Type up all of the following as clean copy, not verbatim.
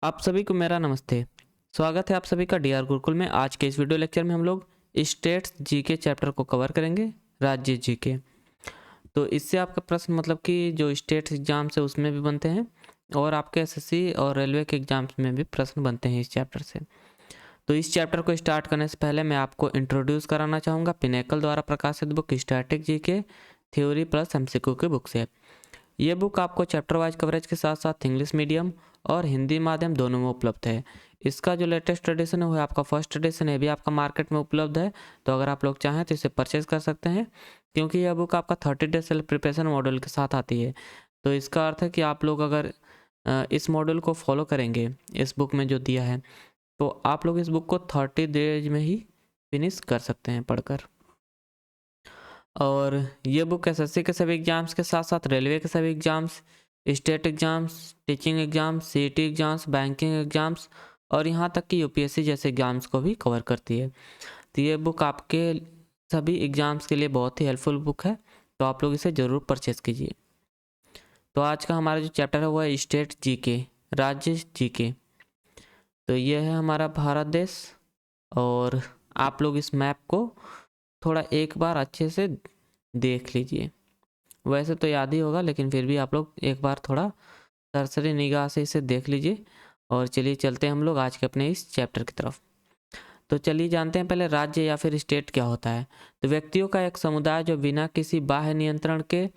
आप सभी को मेरा नमस्ते। स्वागत है आप सभी का डीआर गुरुकुल में। आज के इस वीडियो लेक्चर में हम लोग स्टेट्स जीके चैप्टर को कवर करेंगे, राज्य जीके। तो इससे आपका प्रश्न मतलब कि जो स्टेट्स एग्जाम्स है उसमें भी बनते हैं और आपके एसएससी और रेलवे के एग्जाम्स में भी प्रश्न बनते हैं इस चैप्टर से। तो इस चैप्टर को स्टार्ट करने से पहले मैं आपको इंट्रोड्यूस कराना चाहूँगा पिनेकल द्वारा प्रकाशित book static GK theory plus MCQ की बुक से। ये बुक आपको चैप्टर वाइज कवरेज के साथ साथ इंग्लिश मीडियम और हिंदी माध्यम दोनों में उपलब्ध है। इसका जो लेटेस्ट एडिशन है वो आपका फर्स्ट एडिशन है, भी आपका मार्केट में उपलब्ध है। तो अगर आप लोग चाहें तो इसे परचेज कर सकते हैं, क्योंकि यह बुक आपका 30 डे सेल्फ प्रिपरेशन मॉडल के साथ आती है। तो इसका अर्थ है कि आप लोग अगर इस मॉडल को फॉलो करेंगे, इस बुक में जो दिया है, तो आप लोग इस बुक को 30 डेज में ही फिनिश कर सकते हैं पढ़कर। और ये बुक एसएससी के सभी एग्जाम्स के साथ साथ रेलवे के सभी exams, state exams, teaching exams, CET exams, banking exams और यहाँ तक कि यूपीएससी जैसे एग्जाम्स को भी कवर करती है। तो ये बुक आपके सभी एग्जाम्स के लिए बहुत ही हेल्पफुल बुक है, तो आप लोग इसे ज़रूर परचेज़ कीजिए। तो आज का हमारा जो चैप्टर है वो है स्टेट जीके, राज्य जीके। तो ये है हमारा भारत देश और आप लोग इस मैप को थोड़ा एक बार अच्छे से देख लीजिए। वैसे तो याद ही होगा, लेकिन फिर भी आप लोग एक बार थोड़ा सरसरी निगाह से इसे देख लीजिए। और चलिए चलते हैं हम लोग आज के अपने इस चैप्टर की तरफ। तो चलिए जानते हैं पहले राज्य या फिर स्टेट क्या होता है। तो व्यक्तियों का एक समुदाय जो बिना किसी बाह्य नियंत्रण के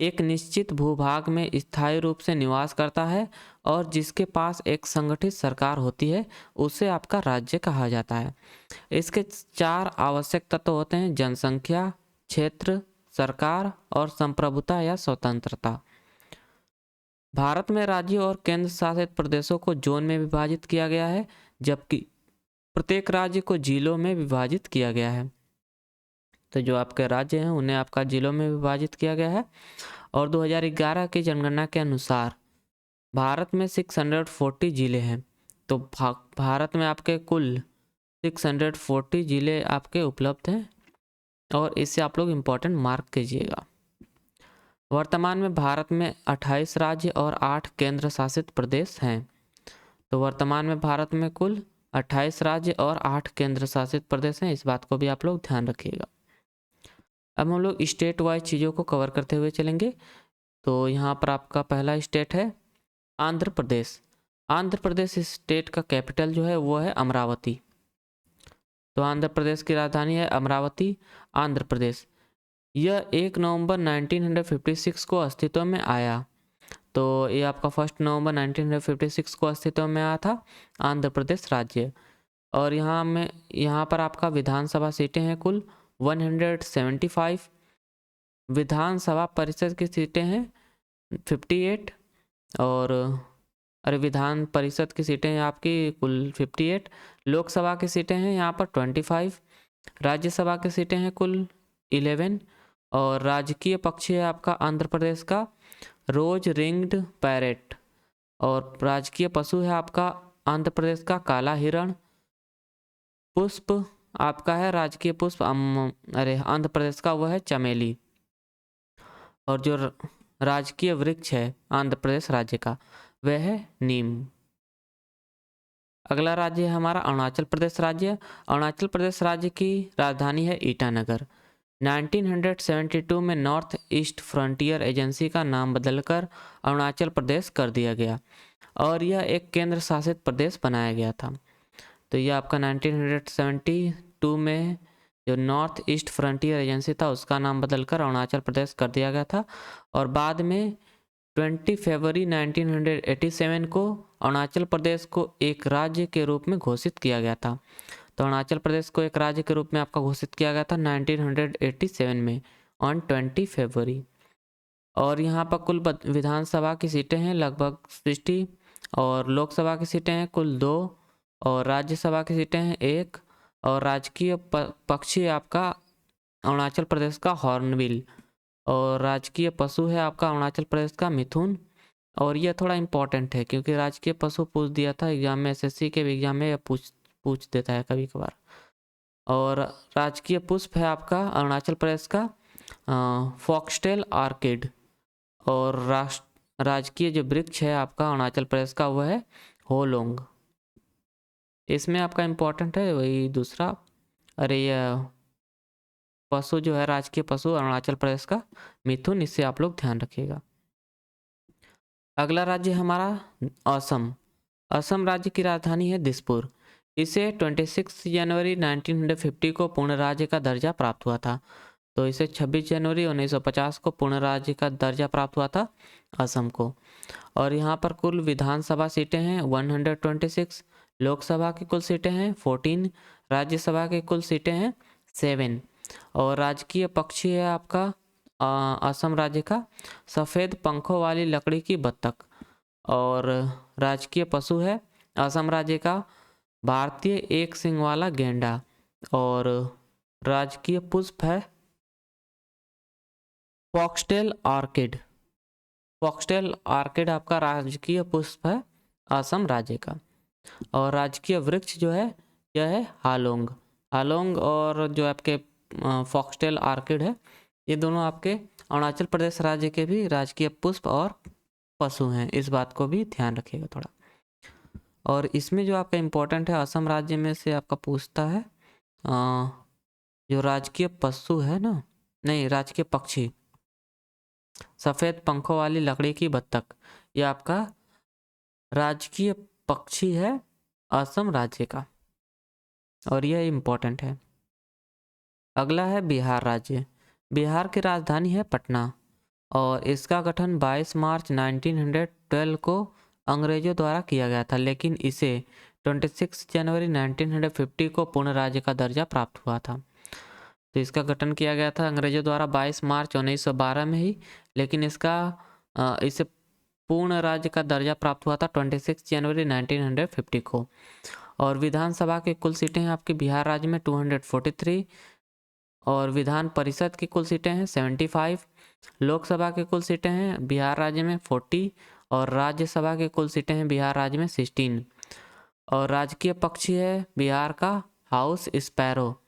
एक निश्चित भूभाग में स्थायी रूप से निवास करता है और जिसके पास एक संगठित सरकार होती है, उसे आपका राज्य कहा जाता है। इसके 4 आवश्यक तत्व होते हैं: जनसंख्या, क्षेत्र, सरकार और संप्रभुता या स्वतंत्रता। भारत में राज्य और केंद्र शासित प्रदेशों को जोन में विभाजित किया गया है, जबकि प्रत्येक राज्य को जिलों में विभाजित किया गया है। तो जो आपके राज्य हैं उन्हें आपका जिलों में विभाजित किया गया है। और 2011 की जनगणना के अनुसार भारत में 640 जिले हैं। तो भारत में आपके कुल 640 जिले आपके उपलब्ध हैं और इससे आप लोग इम्पोर्टेंट मार्क कीजिएगा। वर्तमान में भारत में 28 राज्य और 8 केंद्र शासित प्रदेश हैं। तो वर्तमान में भारत में कुल 28 राज्य और 8 केंद्र शासित प्रदेश हैं, इस बात को भी आप लोग ध्यान रखिएगा। अब हम लोग स्टेट वाइज चीज़ों को कवर करते हुए चलेंगे। तो यहाँ पर आपका पहला स्टेट है आंध्र प्रदेश। आंध्र प्रदेश स्टेट का कैपिटल जो है वो है अमरावती। तो आंध्र प्रदेश की राजधानी है अमरावती, आंध्र प्रदेश। यह 1 नवंबर 1956 को अस्तित्व में आया। तो ये आपका 1 नवंबर 1956 को अस्तित्व में आया था आंध्र प्रदेश राज्य। और यहाँ पर आपका विधानसभा सीटें हैं कुल 175। विधानसभा परिषद की सीटें हैं 58 और विधान परिषद की सीटें हैं आपकी कुल 58। लोकसभा की सीटें हैं यहाँ पर 25। राज्यसभा की सीटें हैं कुल 11। और राजकीय पक्षी है आपका आंध्र प्रदेश का रोज रिंग्ड पैरेट। और राजकीय पशु है आपका आंध्र प्रदेश का काला हिरण। पुष्प आपका है राजकीय पुष्प आंध्र प्रदेश का वो है चमेली। और जो राजकीय वृक्ष है आंध्र प्रदेश राज्य का वह है नीम। अगला राज्य है हमारा अरुणाचल प्रदेश राज्य। अरुणाचल प्रदेश राज्य की राजधानी है ईटानगर। 1972 में नॉर्थ ईस्ट फ्रंटियर एजेंसी का नाम बदलकर अरुणाचल प्रदेश कर दिया गया और यह एक केंद्र शासित प्रदेश बनाया गया था। तो यह आपका 1972 में जो नॉर्थ ईस्ट फ्रंटियर एजेंसी था उसका नाम बदलकर अरुणाचल प्रदेश कर दिया गया था। और बाद में 20 फरवरी 1987 को अरुणाचल प्रदेश को एक राज्य के रूप में घोषित किया गया था। तो अरुणाचल प्रदेश को एक राज्य के रूप में आपका घोषित किया गया था 1987 में ऑन 20 फरवरी। और यहाँ पर कुल विधानसभा की सीटें हैं लगभग 60 और लोकसभा की सीटें हैं कुल 2 और राज्यसभा की सीटें हैं 1। और राजकीय पक्षी आपका अरुणाचल प्रदेश का हॉर्नबिल और राजकीय पशु है आपका अरुणाचल प्रदेश का मिथुन। और यह थोड़ा इम्पॉर्टेंट है क्योंकि राजकीय पशु पूछ दिया था एग्जाम में, एसएससी के एग्जाम में पूछ देता है कभी कभार। और राजकीय पुष्प है आपका अरुणाचल प्रदेश का फॉक्सटेल आर्किड। और राजकीय जो वृक्ष है आपका अरुणाचल प्रदेश का वो है होलोंग। इसमें आपका इम्पोर्टेंट है वही दूसरा, अरे यह पशु जो है राजकीय पशु अरुणाचल प्रदेश का मिथुन, इससे आप लोग ध्यान रखिएगा। अगला राज्य हमारा असम। असम राज्य की राजधानी है दिसपुर। इसे 26 जनवरी 1950 को पूर्ण राज्य का दर्जा प्राप्त हुआ था। तो इसे 26 जनवरी 1950 को पूर्ण राज्य का दर्जा प्राप्त हुआ था असम को। और यहाँ पर कुल विधानसभा सीटें हैं 126, लोकसभा की कुल सीटें हैं 14, राज्यसभा की कुल सीटें हैं 7। और राजकीय पक्षी है आपका असम राज्य का सफ़ेद पंखों वाली लकड़ी की बत्तख। और राजकीय पशु है असम राज्य का भारतीय एक सिंग वाला गेंडा। और राजकीय पुष्प है फॉक्सटेल ऑर्किड। फॉक्सटेल ऑर्किड आपका राजकीय पुष्प है असम राज्य का। और राजकीय वृक्ष जो है यह है हालोंग। हालोंग और जो आपके फॉक्सटेल ऑर्किड है, ये दोनों आपके अरुणाचल प्रदेश राज्य के भी राजकीय पुष्प और पशु हैं, इस बात को भी ध्यान रखिएगा थोड़ा। और इसमें जो आपका इम्पोर्टेंट है असम राज्य में से आपका पूछता है जो राजकीय पशु है ना, नहीं राजकीय पक्षी सफ़ेद पंखों वाली लकड़ी की बत्तख, यह आपका राजकीय पक्षी है असम राज्य का, और यह इम्पोर्टेंट है। अगला है बिहार राज्य। बिहार की राजधानी है पटना और इसका गठन 22 मार्च 1912 को अंग्रेजों द्वारा किया गया था, लेकिन इसे 26 जनवरी 1950 को पूर्ण राज्य का दर्जा प्राप्त हुआ था। तो इसका गठन किया गया था अंग्रेजों द्वारा 22 मार्च 1912 में ही, लेकिन इसे पूर्ण राज्य का दर्जा प्राप्त हुआ था 26 जनवरी 1950 को। और विधानसभा की कुल सीटें हैं आपके बिहार राज्य में 243, और विधान परिषद की कुल सीटें हैं 75, लोकसभा की कुल सीटें हैं बिहार राज्य में 40, और राज्यसभा की कुल सीटें हैं बिहार राज्य में 16। और राजकीय पक्षी है बिहार का हाउस स्पैरो।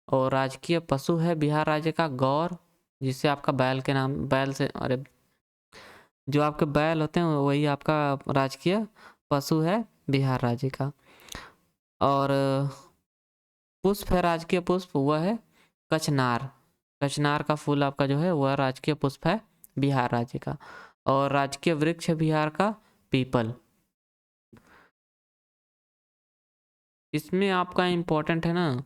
और राजकीय पशु है बिहार राज्य का गौर, जिससे आपका बैल से, अरे जो आपके बैल होते हैं वही आपका राजकीय पशु है बिहार राज्य का। और पुष्प है राजकीय पुष्प, वह है कचनार। कचनार का फूल आपका जो है वह राजकीय पुष्प है बिहार राज्य का। और राजकीय वृक्ष है बिहार का पीपल। इसमें आपका इम्पोर्टेंट है ना,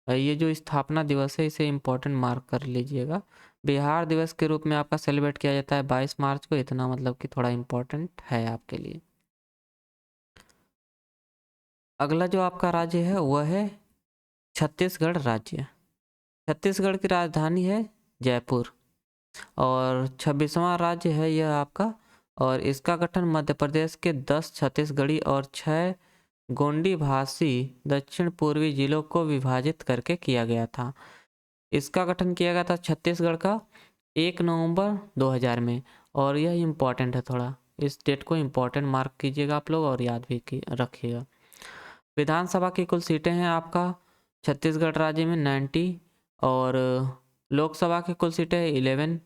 ये जो स्थापना दिवस है इसे इम्पोर्टेंट मार्क कर लीजिएगा। बिहार दिवस के रूप में आपका सेलिब्रेट किया जाता है 22 मार्च को, इतना मतलब कि थोड़ा इम्पोर्टेंट है आपके लिए। अगला जो आपका राज्य है वह है छत्तीसगढ़ राज्य। छत्तीसगढ़ की राजधानी है जयपुर और 26वां राज्य है यह आपका। और इसका गठन मध्य प्रदेश के 10 छत्तीसगढ़ी और 6 गोंडी भाषी दक्षिण पूर्वी जिलों को विभाजित करके किया गया था। इसका गठन किया गया था छत्तीसगढ़ का 1 नवंबर 2000 में। और यह इम्पॉर्टेंट है थोड़ा, इस डेट को इम्पॉर्टेंट मार्क कीजिएगा आप लोग और याद भी रखिएगा। विधानसभा की कुल सीटें हैं आपका छत्तीसगढ़ राज्य में 90, और लोकसभा की कुल सीटें हैं 11,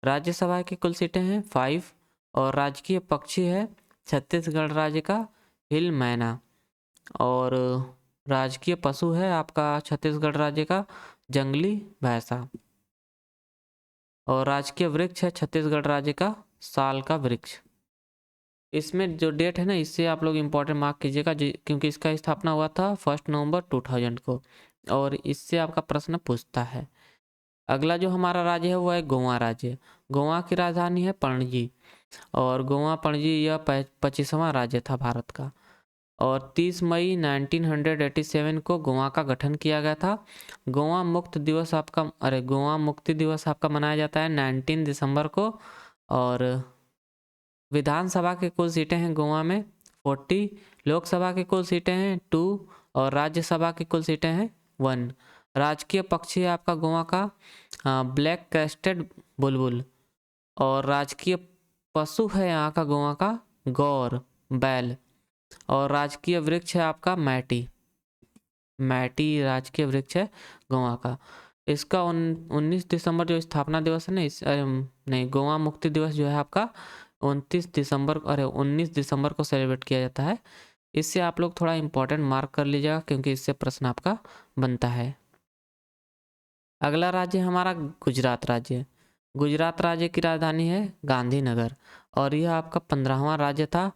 राज्यसभा की कुल सीटें हैं 5, और राजकीय पक्षी है छत्तीसगढ़ राज्य का हिल मैना। और राजकीय पशु है आपका छत्तीसगढ़ राज्य का जंगली भैंसा। और राजकीय वृक्ष है छत्तीसगढ़ राज्य का साल का वृक्ष। इसमें जो डेट है ना, इससे आप लोग इम्पोर्टेंट मार्क कीजिएगा क्योंकि इसका स्थापना हुआ था 1 नवंबर 2000 को, और इससे आपका प्रश्न पूछता है। अगला जो हमारा राज्य है वो है गोवा राज्य। गोवा की राजधानी है पणजी, और गोवा पणजी यह 25वां राज्य था भारत का। और 30 मई 1987 को गोवा का गठन किया गया था। गोवा मुक्ति दिवस आपका मनाया जाता है 19 दिसंबर को। और विधानसभा की कुल सीटें हैं गोवा में 40, लोकसभा की कुल सीटें हैं 2, और राज्यसभा की कुल सीटें हैं 1। राजकीय पक्षी है आपका गोवा का ब्लैक क्रेस्टेड बुलबुल। और राजकीय पशु है यहाँ का गोवा का गौर बैल। और राजकीय वृक्ष है आपका मैटी राजकीय वृक्ष है गोवा का। इसका 19 दिसंबर जो स्थापना दिवस है ना, गोवा मुक्ति दिवस जो है आपका 19 दिसंबर को सेलिब्रेट किया जाता है। इससे आप लोग थोड़ा इम्पोर्टेंट मार्क कर लीजिएगा क्योंकि इससे प्रश्न आपका बनता है। अगला राज्य हमारा गुजरात राज्य। गुजरात राज्य की राजधानी है गांधीनगर और यह आपका 15वां राज्य था।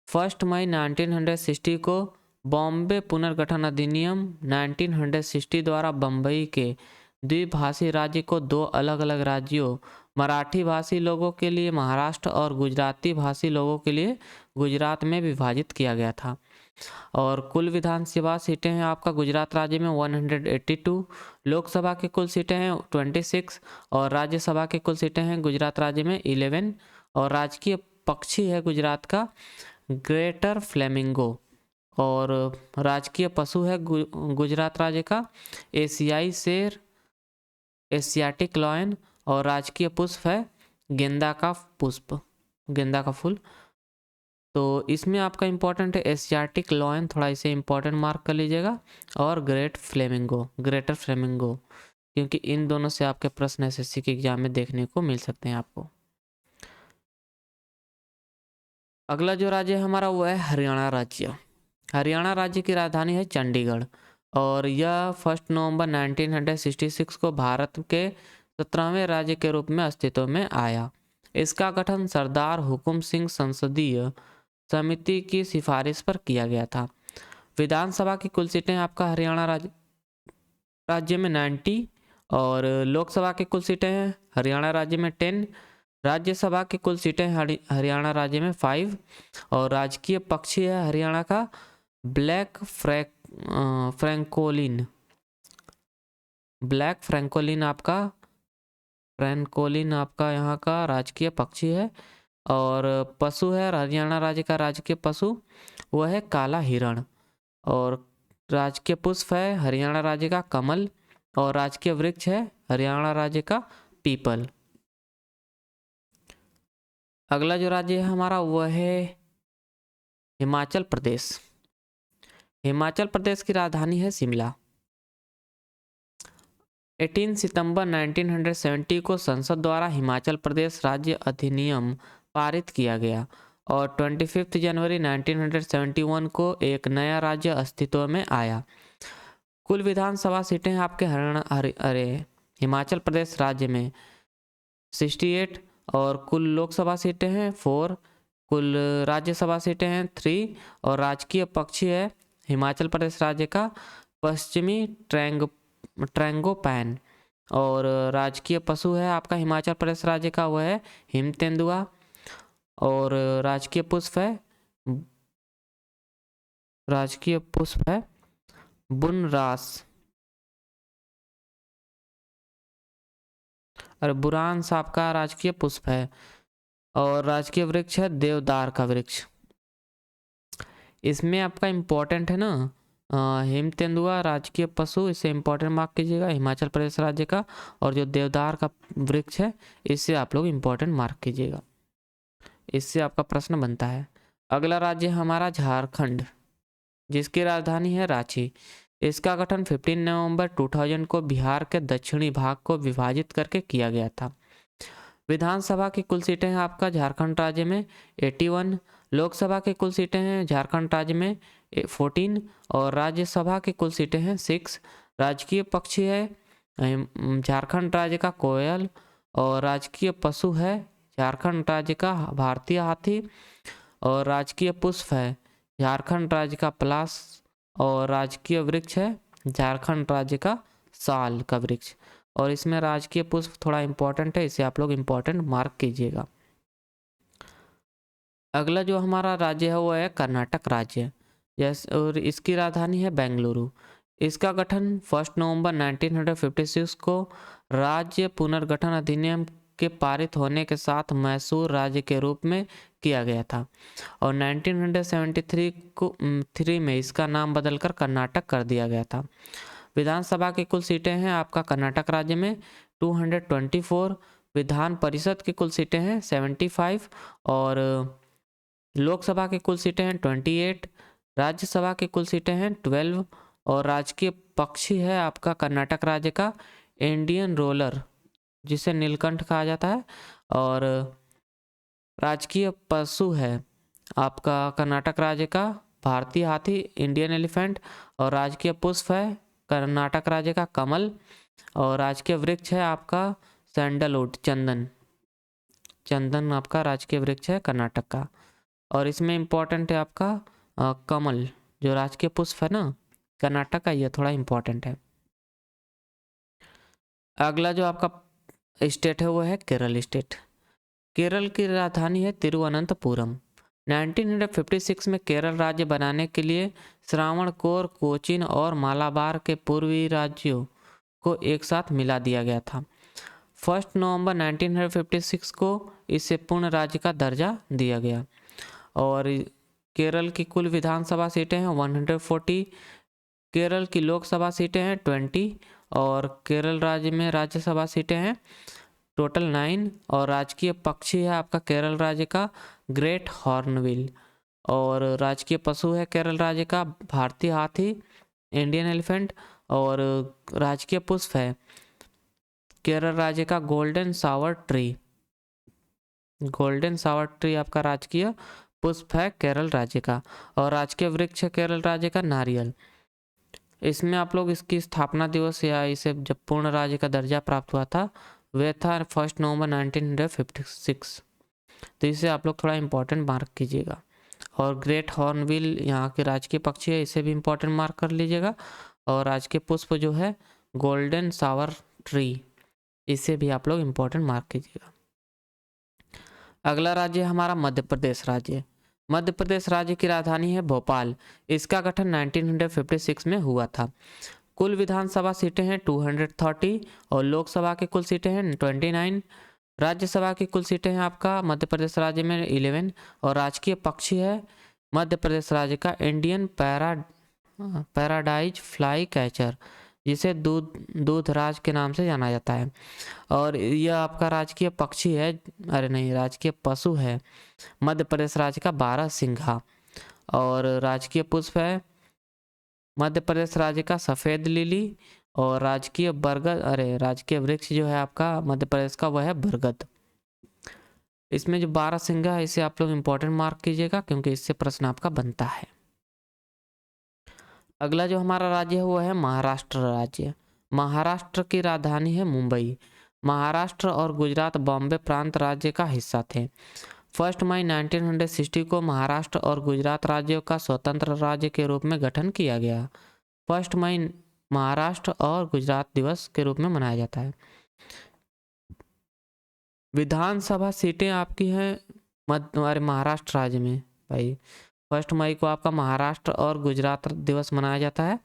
1 मई 1960 को बॉम्बे पुनर्गठन अधिनियम 1960 द्वारा बम्बई के द्विभाषी राज्य को दो अलग अलग राज्यों, मराठी भाषी लोगों के लिए महाराष्ट्र और गुजराती भाषी लोगों के लिए गुजरात में विभाजित किया गया था। और कुल विधानसभा सीटें हैं आपका गुजरात राज्य में 182, लोकसभा की कुल सीटें हैं 26 और राज्यसभा की कुल सीटें हैं गुजरात राज्य में 11। और राजकीय पक्षी है गुजरात का ग्रेटर फ्लेमिंगो और राजकीय पशु है गुजरात राज्य का एशियाई शेर, एशियाटिक लॉयन और राजकीय पुष्प है गेंदा का पुष्प, गेंदा का फूल। तो इसमें आपका इंपॉर्टेंट है एशियाटिक लॉयन, थोड़ा इसे इंपॉर्टेंट मार्क कर लीजिएगा, और ग्रेटर फ्लेमिंगो क्योंकि इन दोनों से आपके प्रश्न एसएससी के एग्जाम में देखने को मिल सकते हैं आपको। अगला जो राज्य है हमारा वो है हरियाणा राज्य। हरियाणा राज्य की राजधानी है चंडीगढ़ और यह 1 नवंबर 1966 को भारत के 17वें राज्य के रूप में अस्तित्व में आया। इसका गठन सरदार हुकुम सिंह संसदीय समिति की सिफारिश पर किया गया था। विधानसभा की कुल सीटें आपका हरियाणा राज्य में 90 और लोकसभा की कुल सीटें हैं हरियाणा राज्य में 10, राज्यसभा की कुल सीटें हरियाणा राज्य में 5 और राजकीय पक्षी है हरियाणा का ब्लैक फ्रैंकोलिन। फ्रैंकोलिन आपका यहाँ का राजकीय पक्षी है और पशु है हरियाणा राज्य का राजकीय पशु वह है काला हिरण और राजकीय पुष्प है हरियाणा राज्य का कमल और राजकीय वृक्ष है हरियाणा राज्य का पीपल। अगला जो राज्य है हमारा वह है हिमाचल प्रदेश। हिमाचल प्रदेश की राजधानी है शिमला। 18 सितंबर 1970 को संसद द्वारा हिमाचल प्रदेश राज्य अधिनियम पारित किया गया और 25 जनवरी 1971 को एक नया राज्य अस्तित्व में आया। कुल विधानसभा सीटें हैं आपके हिमाचल प्रदेश राज्य में 68 और कुल लोकसभा सीटें हैं 4, कुल राज्यसभा सीटें हैं 3 और राजकीय पक्षी है हिमाचल प्रदेश राज्य का पश्चिमी ट्रैंगोपैन और राजकीय पशु है आपका हिमाचल प्रदेश राज्य का वह है हिम तेंदुआ और राजकीय पुष्प है बुनरास और बुरांस आपका राजकीय पुष्प है और राजकीय वृक्ष है देवदार का वृक्ष। इसमें आपका इम्पोर्टेंट है ना हिम तेंदुआ राजकीय पशु, इसे इम्पोर्टेंट मार्क कीजिएगा हिमाचल प्रदेश राज्य का, और जो देवदार का वृक्ष है इससे आप लोग इम्पोर्टेंट मार्क कीजिएगा, इससे आपका प्रश्न बनता है। अगला राज्य हमारा झारखंड जिसकी राजधानी है रांची। इसका गठन 15 नवंबर 2000 को बिहार के दक्षिणी भाग को विभाजित करके किया गया था। विधानसभा की कुल सीटें हैं आपका झारखंड राज्य में 81, लोकसभा की कुल सीटें हैं झारखंड राज्य में 14 और राज्यसभा की कुल सीटें हैं 6। राजकीय पक्षी है झारखंड राज्य का कोयल और राजकीय पशु है झारखंड राज्य का भारतीय हाथी और राजकीय पुष्प है झारखंड राज्य का पलाश और राजकीय वृक्ष है झारखंड राज्य का साल का वृक्ष। और इसमें राजकीय पुष्प थोड़ा इंपॉर्टेंट है, इसे आप लोग इंपॉर्टेंट मार्क कीजिएगा। अगला जो हमारा राज्य है वो है कर्नाटक राज्य, जैसे और इसकी राजधानी है बेंगलुरु। इसका गठन 1 नवंबर 1956 को राज्य पुनर्गठन अधिनियम के पारित होने के साथ मैसूर राज्य के रूप में किया गया था और 1973 में इसका नाम बदलकर कर्नाटक कर दिया गया था। विधानसभा की कुल सीटें हैं आपका कर्नाटक राज्य में 224, विधान परिषद की कुल सीटें हैं 75 और लोकसभा की कुल सीटें हैं 28, राज्यसभा की कुल सीटें हैं 12 और राजकीय पक्षी है आपका कर्नाटक राज्य का इंडियन रोलर जिसे नीलकंठ कहा जाता है और राजकीय पशु है आपका कर्नाटक राज्य का भारतीय हाथी इंडियन एलिफेंट, और राजकीय पुष्प है कर्नाटक राज्य का कमल, और राजकीय वृक्ष है आपका सैंडलवुड चंदन। चंदन आपका राजकीय वृक्ष है कर्नाटक का। और इसमें इम्पोर्टेंट है आपका कमल, जो राजकीय पुष्प है ना कर्नाटक का, ये थोड़ा इम्पोर्टेंट है। अगला जो आपका स्टेट है वो है केरल स्टेट। केरल की राजधानी है तिरुवनंतपुरम। 1956 में केरल राज्य बनाने के लिए श्रावणकोर, कोचीन और मालाबार के पूर्वी राज्यों को एक साथ मिला दिया गया था। 1 नवंबर 1956 को इसे पूर्ण राज्य का दर्जा दिया गया। और केरल की कुल विधानसभा सीटें हैं 140, केरल की लोकसभा सीटें हैं 20, और केरल राज्य में राज्यसभा सीटें हैं टोटल 9, और राजकीय पक्षी है आपका केरल राज्य का ग्रेट हॉर्नबिल, और राजकीय पशु है केरल राज्य का भारतीय हाथी इंडियन एलिफेंट, और राजकीय पुष्प है केरल राज्य का गोल्डन सावर ट्री। गोल्डन सावर ट्री आपका राजकीय पुष्प है केरल राज्य का, और राजकीय वृक्ष है केरल राज्य का नारियल। इसमें आप लोग इसकी स्थापना दिवस या इसे जब पूर्ण राज्य का दर्जा प्राप्त हुआ था वह था 1 नवंबर 1956। तो इसे आप लोग थोड़ा इम्पोर्टेंट मार्क कीजिएगा। और ग्रेट हॉर्नबिल यहाँ के राजकीय पक्षी है, इसे भी इम्पोर्टेंट मार्क कर लीजिएगा। और राजकीय पुष्प जो है गोल्डन सावर ट्री, इसे भी आप लोग इम्पोर्टेंट मार्क कीजिएगा। अगला राज्य है हमारा मध्य प्रदेश राज्य। मध्य प्रदेश राज्य की राजधानी है भोपाल। इसका गठन 1956 में हुआ था। कुल विधानसभा सीटें हैं 230, और लोकसभा की कुल सीटें हैं 29। राज्यसभा की कुल सीटें हैं आपका मध्य प्रदेश राज्य में 11, और राजकीय पक्षी है मध्य प्रदेश राज्य का इंडियन पैराडाइज फ्लाई कैचर, जिसे दूधराज के नाम से जाना जाता है। और यह आपका राजकीय पक्षी है, अरे नहीं, राजकीय पशु है मध्य प्रदेश राज्य का बारहसिंघा, और राजकीय पुष्प है मध्य प्रदेश राज्य का सफ़ेद लिली, और राजकीय बरगद, अरे राजकीय वृक्ष जो है आपका मध्य प्रदेश का वह है बरगद। इसमें जो बारहसिंघा है इसे आप लोग इम्पोर्टेंट मार्क कीजिएगा क्योंकि इससे प्रश्न आपका बनता है। अगला जो हमारा राज्य है वो है महाराष्ट्र राज्य। महाराष्ट्र की राजधानी है मुंबई। महाराष्ट्र और गुजरात बॉम्बे प्रांत राज्य का हिस्सा थे। 1 मई 1960 को महाराष्ट्र और गुजरात राज्यों का स्वतंत्र राज्य के रूप में गठन किया गया। 1 मई महाराष्ट्र और गुजरात दिवस के रूप में मनाया जाता है। विधानसभा सीटें आपकी हैं हमारे महाराष्ट्र राज्य में भाई। 1 मई को आपका महाराष्ट्र और गुजरात दिवस मनाया जाता है,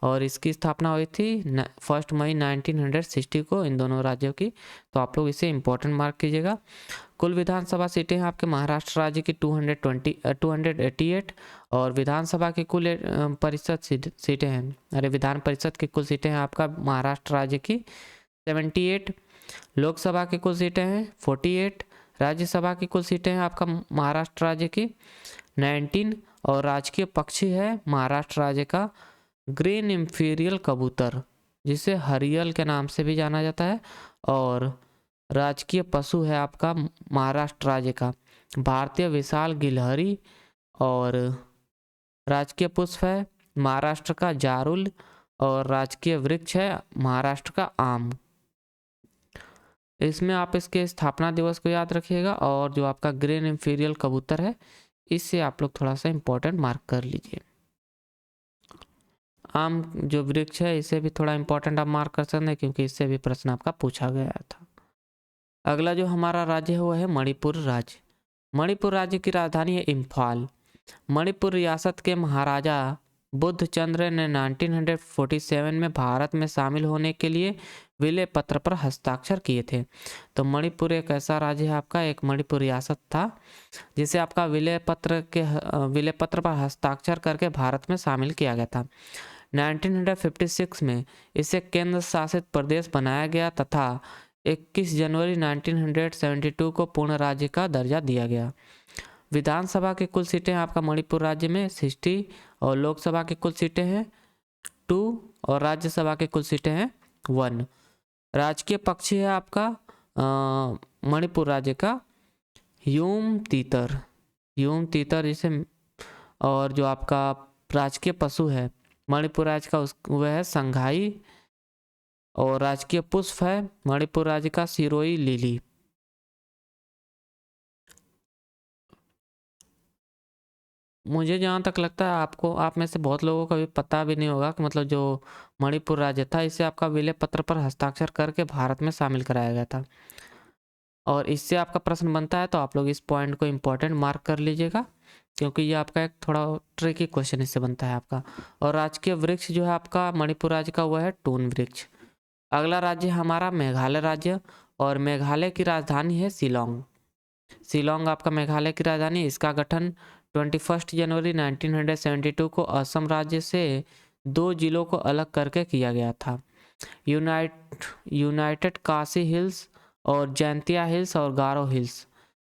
और इसकी स्थापना हुई थी 1 मई 1960 को इन दोनों राज्यों की। तो आप लोग इसे इम्पोर्टेंट मार्क कीजिएगा। कुल विधानसभा सीटें हैं आपके महाराष्ट्र राज्य की 288, और विधानसभा की कुल परिषद सीटें हैं, अरे विधान परिषद की कुल सीटें हैं आपका महाराष्ट्र राज्य की 78, लोकसभा की कुल सीटें हैं 48, राज्यसभा की कुल सीटें हैं आपका महाराष्ट्र राज्य की 19, और राजकीय पक्षी है महाराष्ट्र राज्य का ग्रीन इंफीरियल कबूतर, जिसे हरियल के नाम से भी जाना जाता है, और राजकीय पशु है आपका महाराष्ट्र राज्य का भारतीय विशाल गिलहरी, और राजकीय पुष्प है महाराष्ट्र का जारुल, और राजकीय वृक्ष है महाराष्ट्र का आम। इसमें आप इसके स्थापना दिवस को याद रखिएगा, और जो आपका ग्रीन इंफीरियल कबूतर है इससे आप लोग थोड़ा सा इम्पोर्टेंट मार्क कर लीजिए। आम जो वृक्ष है इसे भी थोड़ा इम्पोर्टेंट आप मार्क कर सकते हैं क्योंकि इससे भी प्रश्न आपका पूछा गया था। अगला जो हमारा राज्य है वो है मणिपुर राज्य। मणिपुर राज्य की राजधानी है इम्फाल। मणिपुर रियासत के महाराजा बुद्ध चंद्र ने 1947 में भारत में शामिल होने के लिए विलय पत्र पर हस्ताक्षर किए थे। तो मणिपुर एक ऐसा राज्य है आपका, एक मणिपुर रियासत था जिसे आपका विलय पत्र पर हस्ताक्षर करके भारत में शामिल किया गया था। 1956 में इसे केंद्र शासित प्रदेश बनाया गया तथा 21 जनवरी 1972 को पूर्ण राज्य का दर्जा दिया गया। विधानसभा की कुल सीटें आपका मणिपुर राज्य में 60, और लोकसभा की कुल सीटें हैं 2, और राज्यसभा की कुल सीटें हैं 1। राजकीय पक्षी है आपका मणिपुर राज्य का यूम तीतर जिसे और जो आपका राजकीय पशु है मणिपुर राज्य का वह है संघाई, और राजकीय पुष्प है मणिपुर राज्य का सिरोई लिली। मुझे जहाँ तक लगता है आपको, आप में से बहुत लोगों को भी पता भी नहीं होगा कि मतलब जो मणिपुर राज्य था इसे आपका विलय पत्र पर हस्ताक्षर करके भारत में शामिल कराया गया था। और इससे आपका प्रश्न बनता है तो आप लोग इस पॉइंट को इम्पोर्टेंट मार्क कर लीजिएगा, क्योंकि ये आपका एक थोड़ा ट्रिकी क्वेश्चन इससे बनता है आपका। और राजकीय वृक्ष जो है आपका मणिपुर राज्य का वह है टून वृक्ष। अगला राज्य हमारा मेघालय राज्य, और मेघालय की राजधानी है शिलोंग। शिलोंग आपका मेघालय की राजधानी। इसका गठन 21 जनवरी 1972 को असम राज्य से 2 जिलों को अलग करके किया गया था, यूनाइटेड काशी हिल्स और जैंतिया हिल्स और गारो हिल्स।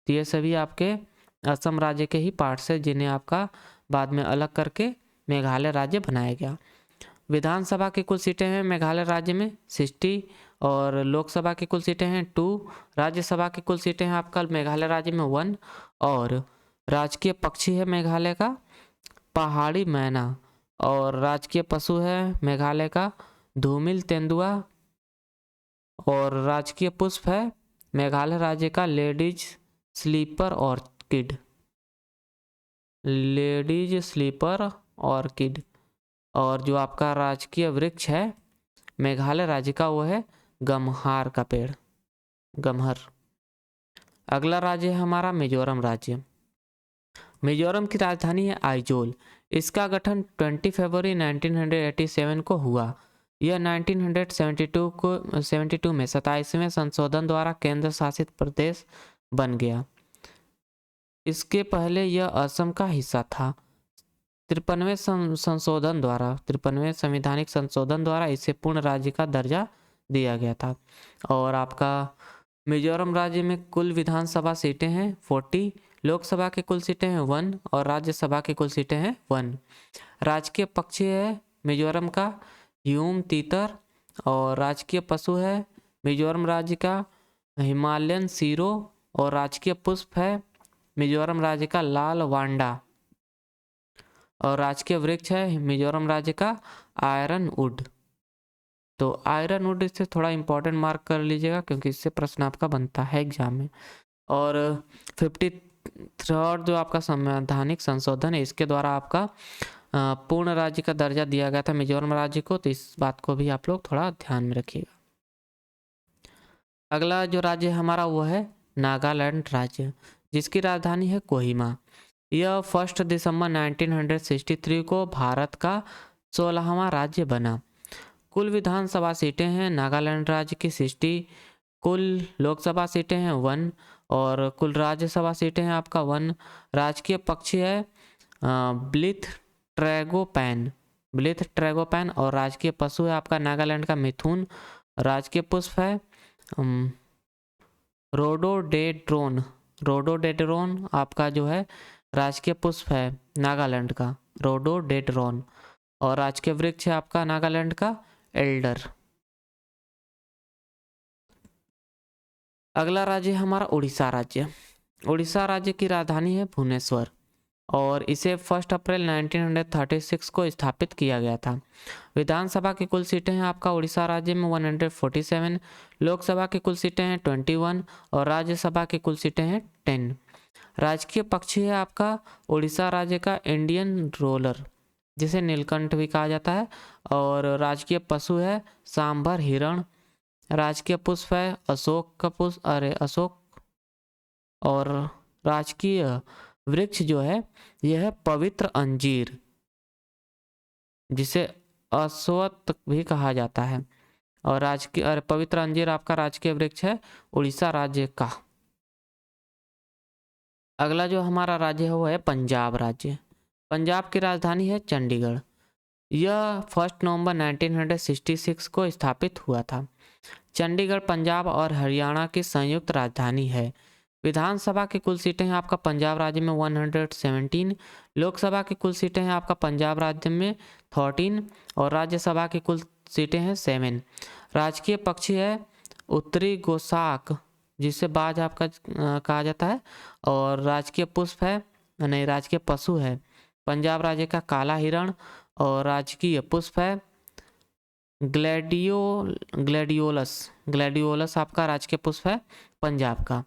तो ये सभी आपके असम राज्य के ही पार्ट्स है, जिन्हें आपका बाद में अलग करके मेघालय राज्य बनाया गया। विधानसभा की कुल सीटें हैं मेघालय राज्य में 60, और लोकसभा की कुल सीटें हैं 2। राज्यसभा की कुल सीटें हैं आपका मेघालय राज्य में 1, और राजकीय पक्षी है मेघालय का पहाड़ी मैना, और राजकीय पशु है मेघालय का धूमिल तेंदुआ, और राजकीय पुष्प है मेघालय राज्य का ladies slipper orchid, ladies slipper orchid. और जो आपका राजकीय वृक्ष है मेघालय राज्य का वो है गमहार का पेड़, गमहर। अगला राज्य है हमारा मिजोरम राज्य। मिजोरम की राजधानी है आइजोल। इसका गठन 20 फरवरी 1987 को हुआ। यह 1972 में 27वें संशोधन द्वारा केंद्र शासित प्रदेश बन गया। इसके पहले यह असम का हिस्सा था। 53वें संवैधानिक संशोधन द्वारा इसे पूर्ण राज्य का दर्जा दिया गया था। और आपका मिजोरम राज्य में कुल विधानसभा सीटें हैं 40, लोकसभा की कुल सीटें हैं 1, और राज्यसभा की कुल सीटें हैं 1। राजकीय पक्षी है मिजोरम का ह्यूम तीतर, और राजकीय पशु है मिजोरम राज्य का हिमालयन सीरो, और राजकीय पुष्प है मिजोरम राज्य का लाल वांडा, और राजकीय वृक्ष है मिजोरम राज्य का आयरन वुड। तो आयरन वुड इससे थोड़ा इंपॉर्टेंट मार्क कर लीजिएगा, क्योंकि इससे प्रश्न आपका बनता है एग्जाम में। और 53rd जो आपका संवैधानिक संशोधन है, इसके द्वारा आपका पूर्ण राज्य का दर्जा दिया गया था मिजोरम राज्य को। तो इस बात को भी आप लोग थोड़ा ध्यान में रखिएगा। अगला जो राज्य हमारा वो है नागालैंड राज्य, जिसकी राजधानी है कोहिमा। यह 1 दिसंबर 1963 को भारत का 16वां राज्य बना। कुल विधानसभा सीटें हैं नागालैंड राज्य की 60, कुल लोकसभा सीटें हैं 1, और कुल राज्यसभा सीटें हैं आपका 1। राजकीय पक्षी है ब्लिथ ट्रैगोपैन, और राजकीय पशु है आपका नागालैंड का मिथुन। राजकीय पुष्प है रोडोडेड्रोन आपका जो है राजकीय पुष्प है नागालैंड का रोडोडेड्रोन, और राजकीय वृक्ष है आपका नागालैंड का एल्डर। अगला राज्य हमारा उड़ीसा राज्य। उड़ीसा राज्य की राजधानी है भुवनेश्वर, और इसे 1 अप्रैल 1936 को स्थापित किया गया था। विधानसभा की कुल सीटें हैं आपका उड़ीसा राज्य में 147, लोकसभा की कुल सीटें हैं 21, और राज्यसभा की कुल सीटें हैं 10। राजकीय पक्षी है आपका उड़ीसा राज्य का इंडियन रोलर, जिसे नीलकंठ भी कहा जाता है, और राजकीय पशु है सांभर हिरण। राजकीय पुष्प है अशोक, और राजकीय वृक्ष जो है यह है पवित्र अंजीर, जिसे अश्वत्थ भी कहा जाता है। और राजकीय पवित्र अंजीर आपका राजकीय वृक्ष है उड़ीसा राज्य का। अगला जो हमारा राज्य है वो है पंजाब राज्य। पंजाब की राजधानी है चंडीगढ़। यह 1 नवंबर 1966 को स्थापित हुआ था। चंडीगढ़ पंजाब और हरियाणा की संयुक्त राजधानी है। विधानसभा की कुल सीटें हैं आपका पंजाब राज्य में 117, लोकसभा की कुल सीटें हैं आपका पंजाब राज्य में 13, और राज्यसभा की कुल सीटें हैं 7। राजकीय पक्षी है उत्तरी गोसाक, जिसे बाज आपका कहा जाता है, और राजकीय पुष्प है राजकीय पशु है पंजाब राज्य का काला हिरण। और राजकीय पुष्प है ग्लैडियोलस आपका राजकीय पुष्प है पंजाब का।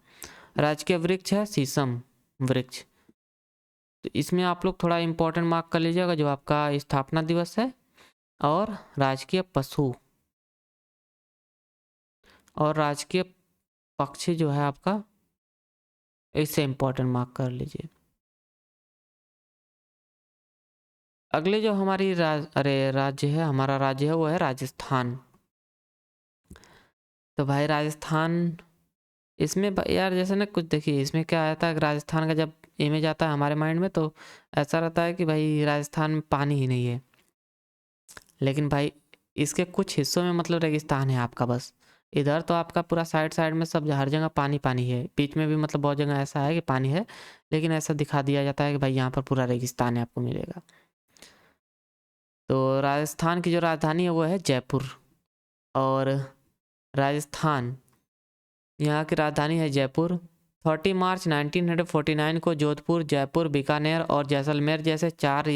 राजकीय वृक्ष है शीशम वृक्ष। तो इसमें आप लोग थोड़ा इंपॉर्टेंट मार्क कर लीजिएगा जो आपका स्थापना दिवस है और राजकीय पशु और राजकीय पक्षी जो है आपका, इससे इंपॉर्टेंट मार्क कर लीजिए। अगले जो हमारी राज्य है, हमारा राज्य है वो है राजस्थान। तो भाई राजस्थान, इसमें यार जैसे ना कुछ देखिए, इसमें क्या आता है राजस्थान का जब इमेज आता है हमारे माइंड में तो ऐसा रहता है कि भाई राजस्थान में पानी ही नहीं है। लेकिन भाई इसके कुछ हिस्सों में मतलब रेगिस्तान है आपका बस। इधर तो आपका पूरा साइड साइड में सब हर जगह पानी पानी है, बीच में भी मतलब बहुत जगह ऐसा है कि पानी है, लेकिन ऐसा दिखा दिया जाता है कि भाई यहाँ पर पूरा रेगिस्तान है आपको मिलेगा। तो राजस्थान की जो राजधानी है वो है जयपुर। और राजस्थान, यहाँ की राजधानी है जयपुर। 30 मार्च 1949 को जोधपुर, जयपुर, बीकानेर और जैसलमेर जैसे 4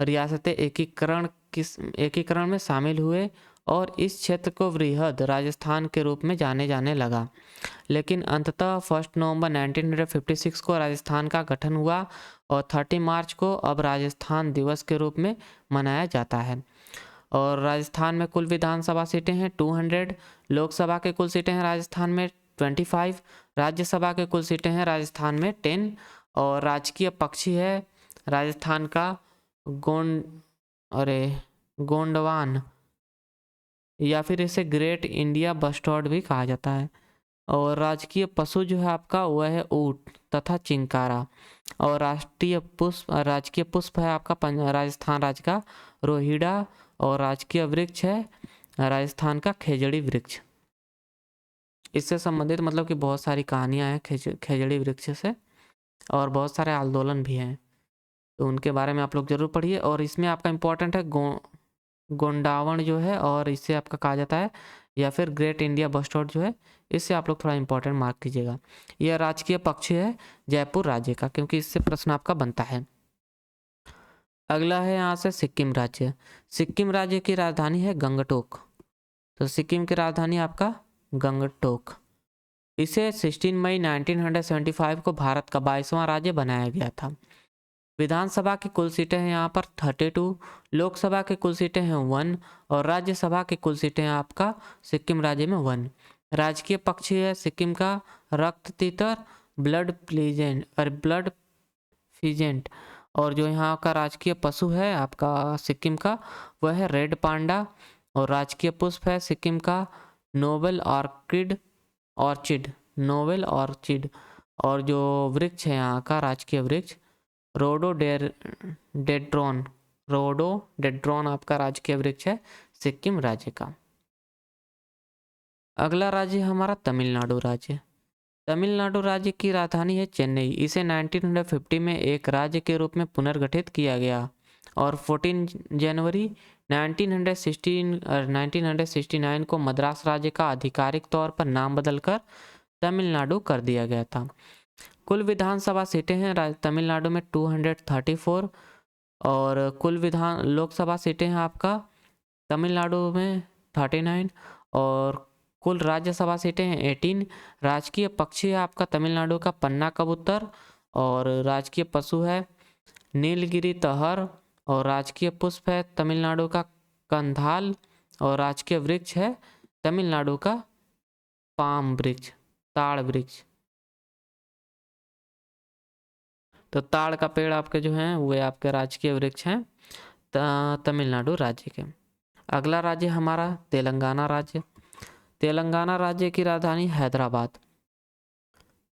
रियासतें एकीकरण में शामिल हुए और इस क्षेत्र को वृहद राजस्थान के रूप में जाने लगा। लेकिन अंततः 1 नवंबर 1956 को राजस्थान का गठन हुआ और 30 मार्च को अब राजस्थान दिवस के रूप में मनाया जाता है। और राजस्थान में कुल विधानसभा सीटें हैं 200, लोकसभा के कुल सीटें हैं राजस्थान में 25, राज्यसभा के कुल सीटें हैं राजस्थान में 10। और राजकीय पक्षी है राजस्थान का गोंडवान, या फिर इसे ग्रेट इंडिया बस्टर्ड भी कहा जाता है। और राजकीय पशु जो है आपका वह है ऊंट तथा चिंकारा। और राजकीय पुष्प है आपका राजस्थान राज्य का रोहिड़ा। और राजकीय वृक्ष है राजस्थान का खेजड़ी वृक्ष। इससे संबंधित मतलब कि बहुत सारी कहानियां हैं खेजड़ी वृक्ष से, और बहुत सारे आंदोलन भी हैं, तो उनके बारे में आप लोग जरूर पढ़िए। और इसमें आपका इम्पोर्टेंट है गोंडावण जो है, और इससे आपका कहा जाता है, या फिर ग्रेट इंडिया बस्टर्ड जो है, इससे आप लोग थोड़ा इंपॉर्टेंट मार्क कीजिएगा। यह राजकीय पक्षी है जयपुर राज्य का, क्योंकि इससे प्रश्न आपका बनता है। अगला है यहाँ से सिक्किम राज्य। सिक्किम राज्य की राजधानी है गंगटोक। तो सिक्किम की राजधानी आपका गंगटोक। इसे 16 मई 1975 को भारत का 22वां राज्य बनाया गया था। विधानसभा की कुल सीटें हैं यहाँ पर 32, लोकसभा की कुल सीटें हैं 1 और राज्यसभा की कुल सीटें हैं आपका सिक्किम राज्य में 1। राजकीय पक्षी है सिक्किम का रक्त तीतर, ब्लड फिजेंट। और जो यहाँ का राजकीय पशु है आपका सिक्किम का वह है रेड पांडा। और राजकीय पुष्प है सिक्किम का नोबल ऑर्चिड। और जो वृक्ष है यहाँ का राजकीय वृक्ष रोडोडेड्रॉन आपका राजकीय वृक्ष है सिक्किम राज्य का। अगला राज्य हमारा तमिलनाडु राज्य। तमिलनाडु राज्य की राजधानी है चेन्नई। इसे 1950 में एक राज्य के रूप में पुनर्गठित किया गया और 14 जनवरी 1969 को मद्रास राज्य का आधिकारिक तौर पर नाम बदलकर तमिलनाडु कर दिया गया था। कुल विधानसभा सीटें हैं तमिलनाडु में 234 और कुल लोकसभा सीटें हैं आपका तमिलनाडु में 39 और कुल राज्यसभा सीटें हैं 18। राजकीय पक्षी है आपका तमिलनाडु का पन्ना कबूतर और राजकीय पशु है नीलगिरी तहर और राजकीय पुष्प है तमिलनाडु का कंधाल और राजकीय वृक्ष है तमिलनाडु का पाम वृक्ष, ताड़ वृक्ष। तो ताड़ का पेड़ आपके जो हैं वे आपके राजकीय वृक्ष हैं तमिलनाडु राज्य के। अगला राज्य हमारा तेलंगाना राज्य। तेलंगाना राज्य की राजधानी हैदराबाद।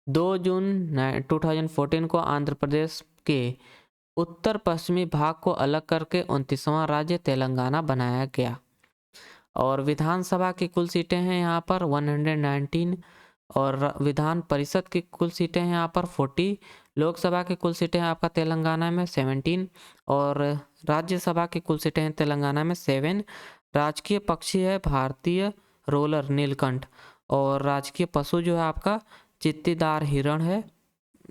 2 जून 2014 को आंध्र प्रदेश के उत्तर पश्चिमी भाग को अलग करके 29वां राज्य तेलंगाना बनाया गया। और विधानसभा की कुल सीटें हैं यहाँ पर 119 और विधान परिषद की कुल सीटें हैं यहाँ पर 40। लोकसभा की कुल सीटें हैं आपका तेलंगाना में 17 और राज्यसभा की कुल सीटें हैं तेलंगाना में 7। राजकीय पक्षी है भारतीय रोलर नीलकंठ और राजकीय पशु जो है आपका चित्तीदार हिरण है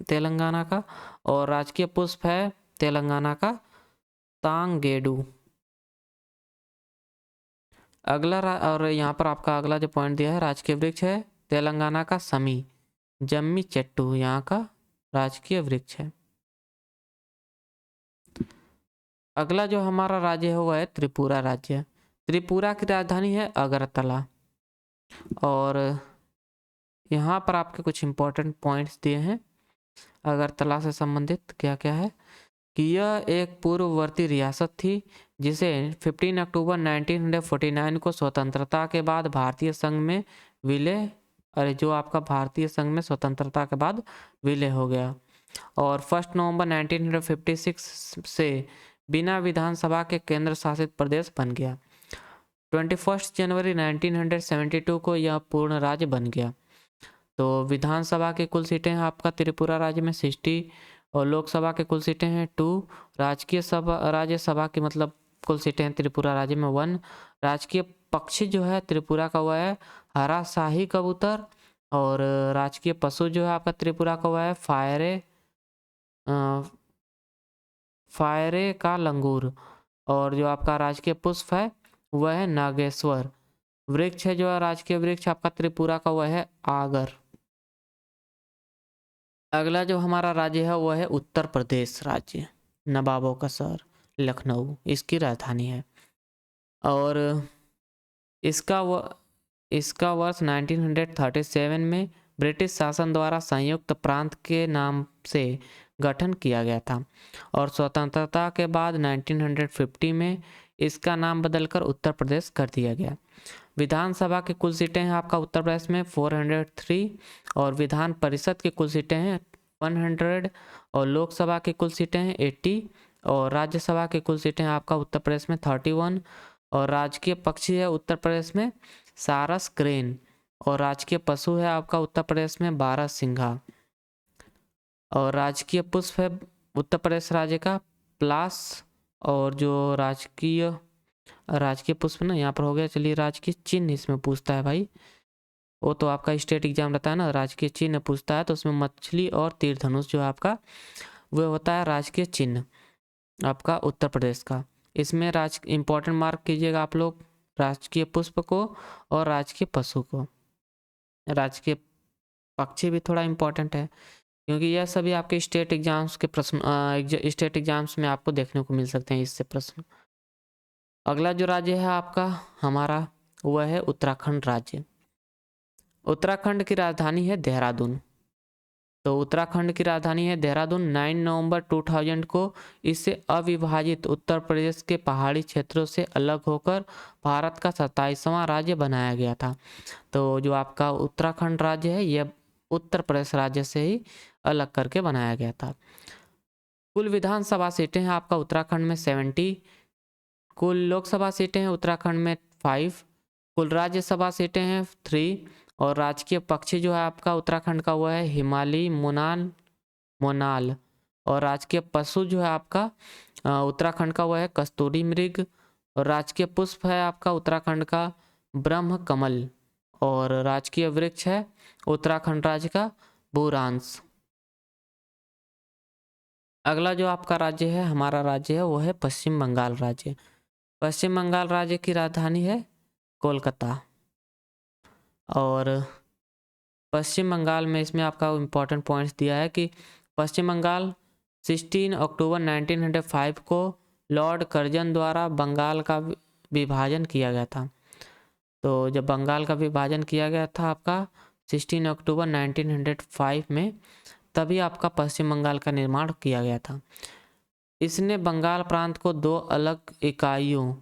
तेलंगाना का। और राजकीय पुष्प है तेलंगाना का तांगेडू। और यहाँ पर आपका अगला जो पॉइंट दिया है, राजकीय वृक्ष है तेलंगाना का समी, जम्मी चट्टू यहाँ का राजकीय वृक्ष है। अगला जो हमारा राज्य है वो है त्रिपुरा राज्य। त्रिपुरा की राजधानी है अगरतला। और यहाँ पर आपके कुछ इंपॉर्टेंट पॉइंट्स दिए हैं अगरतला से संबंधित। क्या क्या है कि यह एक पूर्ववर्ती रियासत थी जिसे 15 अक्टूबर 1949 को स्वतंत्रता के बाद भारतीय संघ में विलय जो आपका भारतीय संघ में स्वतंत्रता के बाद विलय हो गया। और 1 नवंबर 1956 से बिना विधानसभा के केंद्र शासित प्रदेश बन गया। 21 जनवरी 1972 को यह पूर्ण राज्य बन गया। तो विधानसभा की कुल सीटें हैं आपका त्रिपुरा राज्य में 60 और लोकसभा के कुल सीटें हैं 2। राज्यसभा की मतलब कुल सीटें हैं त्रिपुरा राज्य में 1। राजकीय पक्षी जो है त्रिपुरा का वह है हरा शाही कबूतर। और राजकीय पशु जो है आपका त्रिपुरा का वह है फायरे का लंगूर। और जो आपका राजकीय पुष्प है वह है नागेश्वर। वृक्ष है जो है राजकीय वृक्ष आपका त्रिपुरा का वह है आगर। अगला जो हमारा राज्य है वह है उत्तर प्रदेश राज्य। नवाबों का शहर लखनऊ इसकी राजधानी है। और इसका वर्ष 1937 में ब्रिटिश शासन द्वारा संयुक्त प्रांत के नाम से गठन किया गया था। और स्वतंत्रता के बाद 1950 में इसका नाम बदलकर उत्तर प्रदेश कर दिया गया। विधानसभा की कुल सीटें हैं आपका उत्तर प्रदेश में 403 और विधान परिषद की कुल सीटें हैं 100 और लोकसभा की कुल सीटें हैं 80 और राज्यसभा की कुल सीटें हैं आपका उत्तर प्रदेश में 31। और राजकीय पक्षी है उत्तर प्रदेश में सारस क्रेन। और राजकीय पशु है आपका उत्तर प्रदेश में बारहसिंघा। और राजकीय पुष्प है उत्तर प्रदेश राज्य का प्लास। और जो राजकीय पुष्प ना यहाँ पर हो गया। चलिए राजकीय चिन्ह इसमें पूछता है भाई, वो तो आपका स्टेट एग्जाम रहता है ना, राजकीय चिन्ह पूछता है तो उसमें मछली और तीर धनुष जो है आपका वो होता है राजकीय चिन्ह आपका उत्तर प्रदेश का। इसमें इंपॉर्टेंट मार्क कीजिएगा आप लोग राजकीय पुष्प को और राजकीय पशु को। राजकीय पक्षी भी थोड़ा इंपॉर्टेंट है क्योंकि यह सभी आपके स्टेट एग्जाम्स के प्रश्न स्टेट एग्जाम्स में आपको देखने को मिल सकते हैं इससे प्रश्न। अगला जो राज्य है आपका हमारा वह है उत्तराखंड राज्य। उत्तराखंड की राजधानी है देहरादून। तो उत्तराखंड की राजधानी है देहरादून। 9 नवंबर 2000 को इससे अविभाजित उत्तर प्रदेश के पहाड़ी क्षेत्रों से अलग होकर भारत का 27वां राज्य बनाया गया था। तो जो आपका उत्तराखंड राज्य है यह उत्तर प्रदेश राज्य से ही अलग करके बनाया गया था। कुल विधानसभा सीटें हैं आपका उत्तराखंड में 70। कुल लोकसभा सीटें हैं उत्तराखंड में 5। कुल राज्यसभा सीटें हैं 3। और राजकीय पक्षी जो है आपका उत्तराखंड का वो है हिमालयी मोनाल। और राजकीय पशु जो है आपका उत्तराखंड का वो है कस्तूरी मृग। और राजकीय पुष्प है आपका उत्तराखंड का ब्रह्म कमल। और राजकीय वृक्ष है उत्तराखंड राज्य का बुरांश। अगला जो आपका राज्य है हमारा राज्य है वो है पश्चिम बंगाल राज्य। पश्चिम बंगाल राज्य की राजधानी है कोलकाता। और पश्चिम बंगाल में इसमें आपका इम्पोर्टेंट पॉइंट्स दिया है कि पश्चिम बंगाल 16 अक्टूबर 1905 को लॉर्ड कर्जन द्वारा बंगाल का विभाजन किया गया था। तो जब बंगाल का विभाजन किया गया था आपका 16 अक्टूबर 1905 में तभी आपका पश्चिम बंगाल का निर्माण किया गया था। इसने बंगाल प्रांत को 2 अलग इकाइयों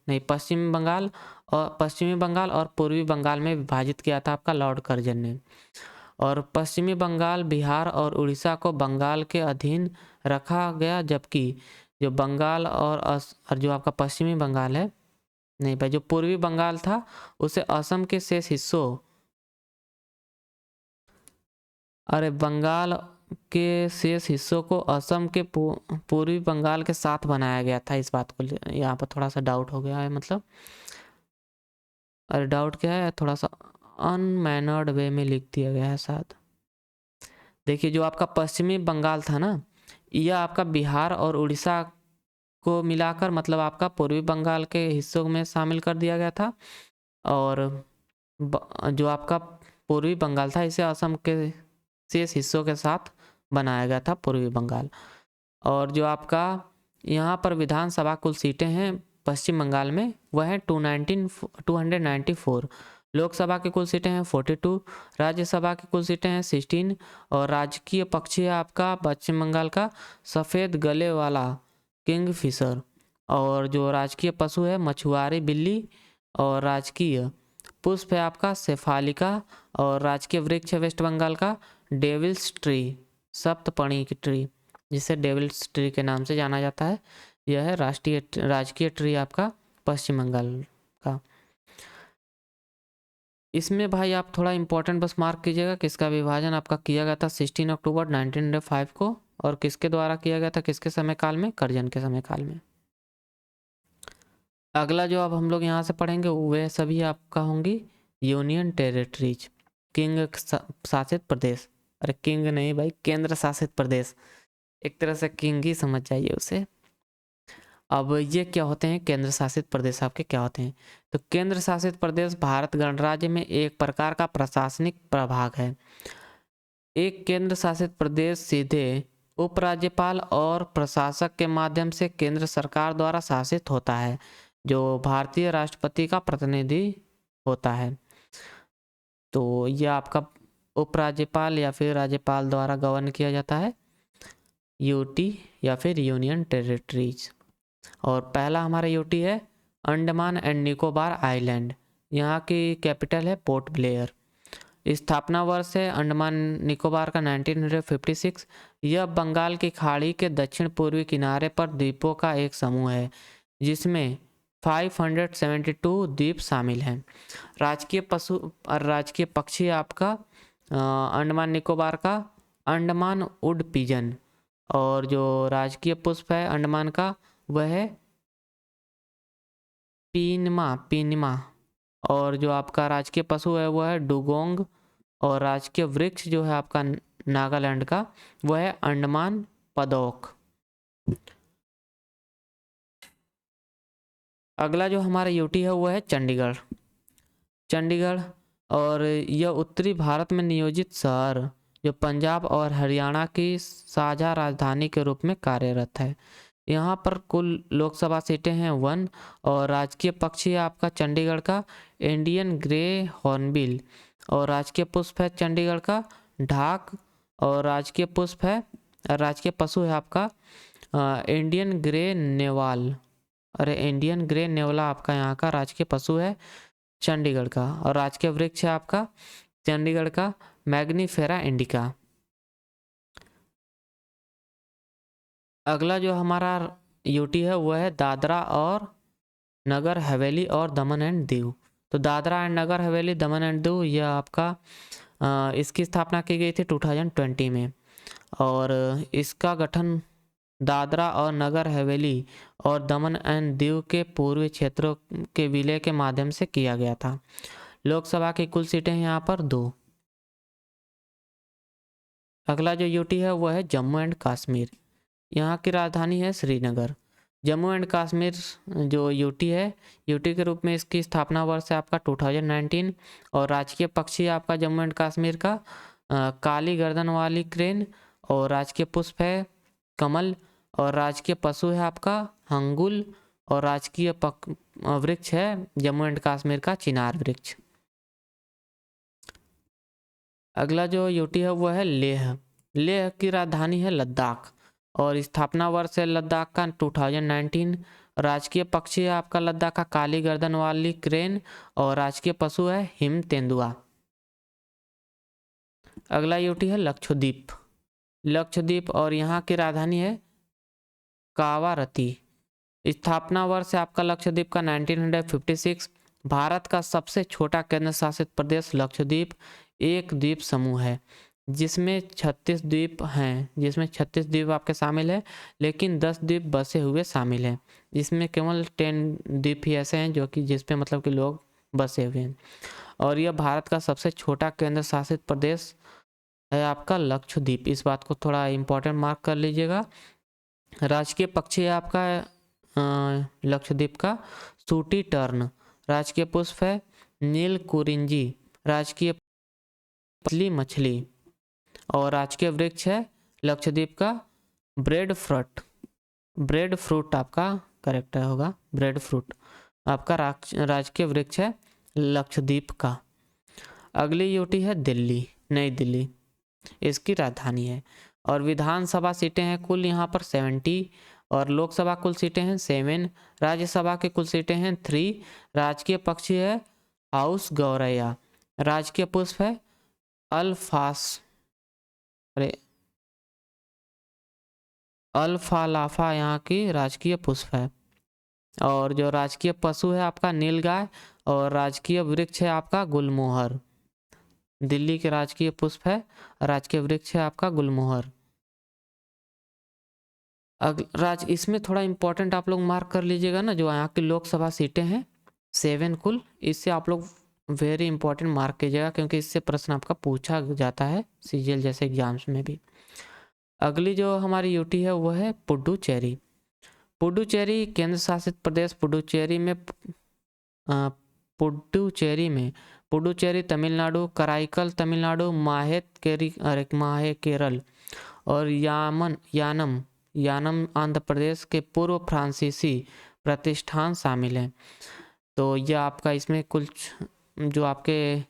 पश्चिमी बंगाल और पूर्वी बंगाल में विभाजित किया था आपका लॉर्ड कर्जन ने। और पश्चिमी बंगाल बिहार और उड़ीसा को बंगाल के अधीन रखा गया, जबकि जो बंगाल और जो आपका पश्चिमी बंगाल है नहीं भाई जो पूर्वी बंगाल था उसे असम के शेष हिस्सों बंगाल के शेष हिस्सों को असम के पूर्वी बंगाल के साथ बनाया गया था। इस बात को यहाँ पर थोड़ा सा डाउट हो गया है, मतलब डाउट क्या है, थोड़ा सा अनमैनर्ड वे में लिख दिया गया है शायद। देखिए जो आपका पश्चिमी बंगाल था ना यह आपका बिहार और उड़ीसा को मिलाकर मतलब आपका पूर्वी बंगाल के हिस्सों में शामिल कर दिया गया था। और जो आपका पूर्वी बंगाल था इसे असम के शेष हिस्सों के साथ बनाया गया था पूर्वी बंगाल। और जो आपका यहाँ पर विधानसभा कुल सीटें हैं पश्चिम बंगाल में वह है 294। लोकसभा की कुल सीटें हैं 42, राज्यसभा की कुल सीटें हैं 16 और राजकीय पक्षी है आपका पश्चिम बंगाल का सफ़ेद गले वाला किंगफिशर। और जो राजकीय पशु है मछुआरी बिल्ली। और राजकीय पुष्प है आपका शेफालिका। और राजकीय वृक्ष है वेस्ट बंगाल का डेविल्स ट्री, सप्तपर्णी की ट्री, जिसे डेविल्स ट्री के नाम से जाना जाता है। यह है राजकीय ट्री आपका पश्चिम बंगाल का। इसमें भाई आप थोड़ा इंपॉर्टेंट बस मार्क कीजिएगा किसका विभाजन आपका किया गया था 16 अक्टूबर 1905 को, और किसके द्वारा किया गया था, किसके समय काल में, करजन के समय काल में। अगला जो अब हम लोग यहाँ से पढ़ेंगे वे सभी आपका होंगी यूनियन टेरिटरीज, किंग शासित प्रदेश। अरे किंग नहीं भाई, केंद्र शासित प्रदेश, एक तरह से किंग ही समझ जाइए उसे। अब ये क्या होते हैं केंद्र शासित प्रदेश, आपके क्या होते हैं? तो केंद्र शासित प्रदेश भारत गणराज्य में एक प्रकार का प्रशासनिक प्रभाग है। एक केंद्र शासित प्रदेश सीधे उपराज्यपाल और प्रशासक के माध्यम से केंद्र सरकार द्वारा शासित होता है, जो भारतीय राष्ट्रपति का प्रतिनिधि होता है। तो यह आपका उपराज्यपाल या फिर राज्यपाल द्वारा गवर्न किया जाता है, यूटी या फिर यूनियन टेरिटरीज। और पहला हमारा यूटी है अंडमान एंड निकोबार आइलैंड, यहाँ की कैपिटल है पोर्ट ब्लेयर। स्थापना वर्ष है अंडमान निकोबार का 1956। यह बंगाल की खाड़ी के दक्षिण पूर्वी किनारे पर द्वीपों का एक समूह है जिसमें 572 द्वीप शामिल हैं। राजकीय पक्षी आपका अंडमान निकोबार का अंडमान वुड पिजन। और जो राजकीय पुष्प है अंडमान का वह है पीनमा। और जो आपका राजकीय पशु है वह है डुगोंग। और राजकीय वृक्ष जो है आपका नागालैंड का वह है अंडमान पदोक। अगला जो हमारा यूटी है वह है चंडीगढ़। और यह उत्तरी भारत में नियोजित शहर जो पंजाब और हरियाणा की साझा राजधानी के रूप में कार्यरत है। यहाँ पर कुल लोकसभा सीटें हैं 1 और राजकीय पक्षी है आपका चंडीगढ़ का इंडियन ग्रे हॉर्नबिल। और राजकीय पुष्प है चंडीगढ़ का ढाक। और राजकीय पशु है आपका इंडियन ग्रे नेवाल। अरे इंडियन ग्रे नेवला आपका यहाँ का राजकीय पशु है चंडीगढ़ का। और राजकीय वृक्ष है आपका चंडीगढ़ का मैग्नीफेरा इंडिका। अगला जो हमारा यूटी है वह है दादरा और नगर हवेली और दमन एंड दीव। तो दादरा एंड नगर हवेली दमन एंड दीव यह आपका इसकी स्थापना की गई थी 2020 में। और इसका गठन दादरा और नगर हवेली और दमन एंड दीव के पूर्वी क्षेत्रों के विलय के माध्यम से किया गया था। लोकसभा की कुल सीटें यहाँ पर 2। अगला जो यूटी है वह है जम्मू एंड कश्मीर, यहाँ की राजधानी है श्रीनगर। जम्मू एंड कश्मीर जो यूटी है, यूटी के रूप में इसकी स्थापना वर्ष है आपका 2019। और राजकीय पक्षी आपका जम्मू एंड कश्मीर का काली गर्दन वाली क्रेन। और राजकीय पुष्प है कमल। और राजकीय पशु है आपका हंगुल। और राजकीय वृक्ष है जम्मू एंड कश्मीर का चिनार वृक्ष। अगला जो यूटी है वह है लेह की राजधानी है लद्दाख। और स्थापना वर्ष है लद्दाख का 2019। राजकीय पक्षी है आपका लद्दाख का काली गर्दन वाली क्रेन। और राजकीय पशु है हिम तेंदुआ। अगला यूटी है लक्षद्वीप और यहाँ की राजधानी है कावारती। स्थापना वर्ष है आपका लक्षद्वीप का 1956। भारत का सबसे छोटा केंद्र शासित प्रदेश लक्षद्वीप एक द्वीप समूह है जिसमें 36 द्वीप हैं, जिसमें 36 द्वीप आपके शामिल है, लेकिन 10 द्वीप बसे हुए शामिल हैं, जिसमें केवल 10 द्वीप ही ऐसे हैं जो कि जिसपे मतलब कि लोग बसे हुए हैं। और यह भारत का सबसे छोटा केंद्र शासित प्रदेश है आपका लक्षद्वीप। इस बात को थोड़ा इम्पोर्टेंट मार्क कर लीजिएगा। राजकीय पक्षी है आपका लक्षद्वीप का सूटी टर्न। राजकीय पुष्प है नील कुरिंजी। राजकीय पतली मछली। और राजकीय वृक्ष है लक्षद्वीप का ब्रेड फ्रूट। ब्रेड फ्रूट आपका करेक्ट होगा, ब्रेड फ्रूट आपका राजकीय वृक्ष है लक्षद्वीप का। अगली यूटी है दिल्ली, नई दिल्ली, इसकी राजधानी है। और विधानसभा सीटें हैं कुल यहाँ पर 70 और लोकसभा कुल सीटें हैं 7। राज्यसभा की कुल सीटें हैं 3। राजकीय पक्षी है हाउस गौरैया। राजकीय पुष्प है अल्फालाफा यहाँ की राजकीय पुष्प है। और जो राजकीय पशु है आपका नीलगाय। और राजकीय वृक्ष है आपका गुलमोहर। दिल्ली के राजकीय पुष्प है, राजकीय वृक्ष है आपका गुलमोहर। इसमें थोड़ा इंपॉर्टेंट आप लोग मार्क कर लीजिएगा ना, जो यहाँ की लोकसभा सीटें हैं 7 कुल, इससे आप लोग वेरी इंपॉर्टेंट मार्क कीजिएगा क्योंकि इससे प्रश्न आपका पूछा जाता है सीजीएल जैसे एग्जाम्स में भी। अगली जो हमारी यूटी है वो है पुडुचेरी। पुडुचेरी केंद्र शासित प्रदेश पुडुचेरी तमिलनाडु, कराईकल तमिलनाडु, माहे केरल और यानम आंध्र प्रदेश के पूर्व फ्रांसीसी प्रतिष्ठान शामिल हैं। तो यह आपका इसमें कुल जो आपके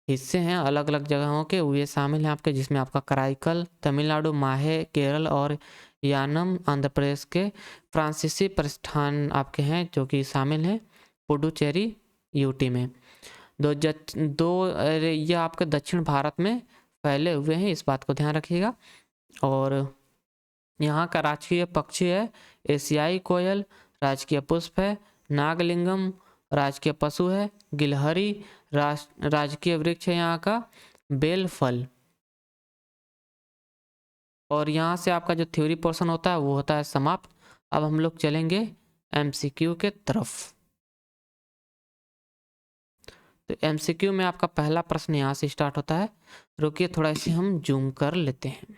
हिस्से हैं अलग अलग जगहों के वो ये शामिल हैं आपके, जिसमें आपका कराईकल तमिलनाडु, माहे केरल और यानम आंध्र प्रदेश के फ्रांसीसी प्रतिष्ठान आपके हैं जो कि शामिल हैं पुडुचेरी यूटी में। ये आपके दक्षिण भारत में फैले हुए हैं, इस बात को ध्यान रखिएगा। और यहाँ का राजकीय पक्षी है एशियाई कोयल। राजकीय पुष्प है नागलिंगम। राजकीय पशु है गिलहरी। राजकीय वृक्ष है यहाँ का बेलफल। और यहाँ से आपका जो थ्योरी पोर्शन होता है वो होता है समाप्त। अब हम लोग चलेंगे एमसीक्यू के तरफ। तो एमसीक्यू में आपका पहला प्रश्न यहाँ से स्टार्ट होता है। रुकिए थोड़ा इसे हम जूम कर लेते हैं।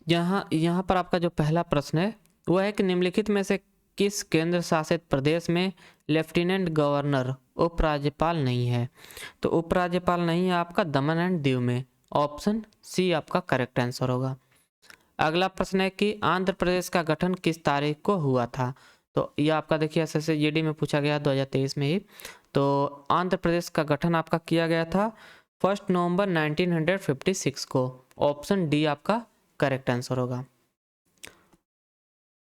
यहाँ पर आपका जो पहला प्रश्न है वो है कि निम्नलिखित में से किस केंद्र शासित प्रदेश में लेफ्टिनेंट गवर्नर उपराज्यपाल नहीं है। तो उपराज्यपाल नहीं है आपका दमन एंड दीव में। ऑप्शन सी आपका करेक्ट आंसर होगा। अगला प्रश्न है कि आंध्र प्रदेश का गठन किस तारीख को हुआ था। तो ये आपका देखिए SSSGD में पूछा गया 2023 में ही। तो आंध्र प्रदेश का गठन आपका किया गया था 1 नवंबर 1956 को। ऑप्शन डी आपका करेक्ट आंसर होगा।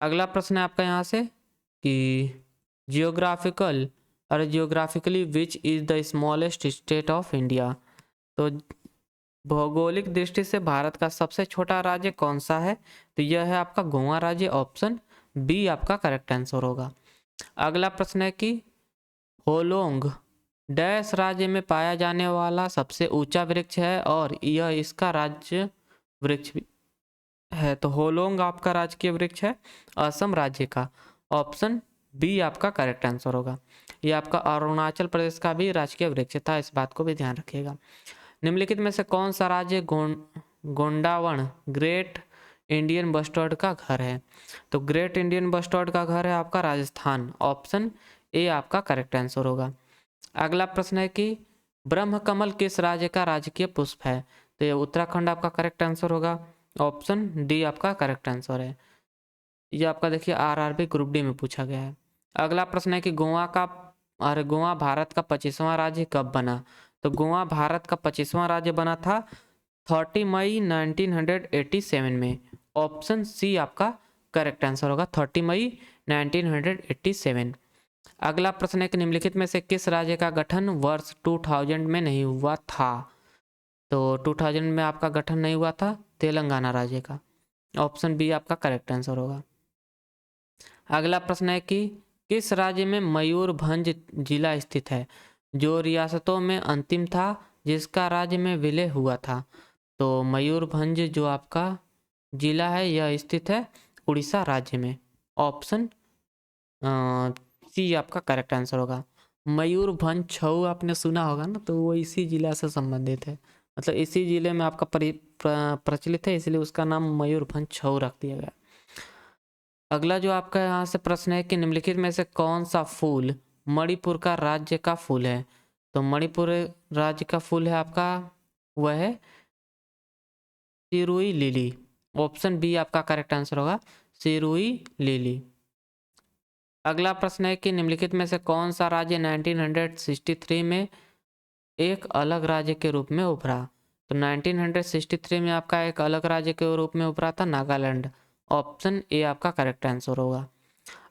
अगला प्रश्न है आपका यहाँ से कि geographically which is the smallest state of India. तो भौगोलिक दृष्टि से भारत का सबसे छोटा राज्य कौन सा है। तो यह है आपका गोवा राज्य। ऑप्शन बी आपका करेक्ट आंसर होगा। अगला प्रश्न है कि होलोंग डैश राज्य में पाया जाने वाला सबसे ऊंचा वृक्ष है और यह इसका राज्य वृक्ष है। तो होलोंग आपका राजकीय वृक्ष है असम राज्य का। ऑप्शन बी आपका करेक्ट आंसर होगा। यह आपका अरुणाचल प्रदेश का भी राजकीय वृक्ष था, इस बात को भी ध्यान रखिएगा। निम्नलिखित में से कौन सा राज्य गोंडावण ग्रेट इंडियन बस्टर्ड का घर है। तो ग्रेट इंडियन बस्टर्ड का घर है आपका राजस्थान। ऑप्शन ए आपका करेक्ट आंसर होगा। अगला प्रश्न है कि ब्रह्म कमल किस राज्य का राजकीय पुष्प है। तो ये उत्तराखंड आपका करेक्ट आंसर होगा। ऑप्शन डी आपका करेक्ट आंसर है। ये आपका देखिए RRB ग्रुप डी में पूछा गया है। अगला प्रश्न है कि गोवा भारत का 25वां राज्य कब बना। तो गोवा भारत का 25वां राज्य बना था 30 मई 1987 में। ऑप्शन सी आपका करेक्ट आंसर होगा 30 मई 1987। अगला प्रश्न है कि निम्नलिखित में से किस राज्य का गठन वर्ष 2000 में नहीं हुआ था। तो 2000 में आपका गठन नहीं हुआ था तेलंगाना राज्य का। ऑप्शन बी आपका करेक्ट आंसर होगा। अगला प्रश्न है कि किस राज्य में मयूरभंज जिला स्थित है, जो रियासतों में अंतिम था जिसका राज्य में विलय हुआ था। तो मयूरभंज जो आपका जिला है यह स्थित है उड़ीसा राज्य में। ऑप्शन सी आपका करेक्ट आंसर होगा। मयूरभंज छऊ आपने सुना होगा ना, तो वो इसी जिला से संबंधित है, मतलब इसी जिले में आपका प्रचलित है, इसलिए उसका नाम मयूरभंज छऊ रख दिया गया। अगला जो आपका यहाँ से प्रश्न है कि निम्नलिखित में से कौन सा फूल मणिपुर का राज्य का फूल है। तो मणिपुर राज्य का फूल है आपका, वह है सिरुई लिली। ऑप्शन बी आपका करेक्ट आंसर होगा, सिरुई लिली। अगला प्रश्न है कि निम्नलिखित में से कौन सा राज्य 1963 में एक अलग राज्य के रूप में उभरा। तो 1963 में आपका एक अलग राज्य के रूप में उभरा था नागालैंड। ऑप्शन ए आपका करेक्ट आंसर होगा।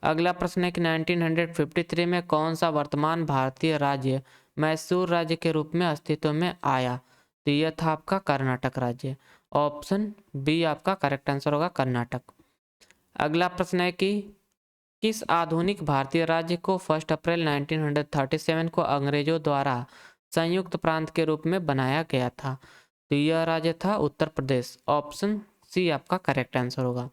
अगला प्रश्न है कि 1953 में कौन सा वर्तमान भारतीय राज्य मैसूर राज्य के रूप में अस्तित्व में आया। तो यह था आपका कर्नाटक राज्य। ऑप्शन बी आपका करेक्ट आंसर होगा, कर्नाटक। अगला प्रश्न है कि किस आधुनिक भारतीय राज्य को 1 अप्रैल 1937 को अंग्रेजों द्वारा संयुक्त प्रांत के रूप में बनाया गया था। तो यह राज्य था उत्तर प्रदेश। ऑप्शन सी आपका करेक्ट आंसर होगा।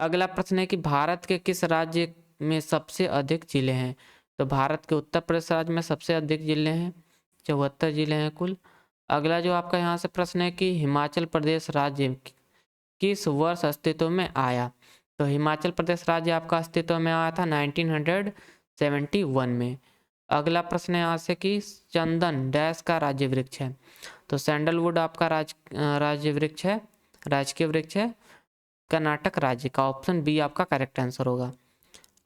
अगला प्रश्न है कि भारत के किस राज्य में सबसे अधिक जिले हैं। तो भारत के उत्तर प्रदेश राज्य में सबसे अधिक जिले हैं, 74 जिले हैं कुल। अगला जो आपका यहाँ से प्रश्न है कि हिमाचल प्रदेश राज्य किस वर्ष अस्तित्व में आया। तो हिमाचल प्रदेश राज्य आपका अस्तित्व में आया था 1971 में। अगला प्रश्न है यहाँ से कि चंदन डैश का राज्य वृक्ष है। तो सैंडलवुड आपका राज्य वृक्ष है, राजकीय वृक्ष है कर्नाटक राज्य का। ऑप्शन बी आपका करेक्ट आंसर होगा।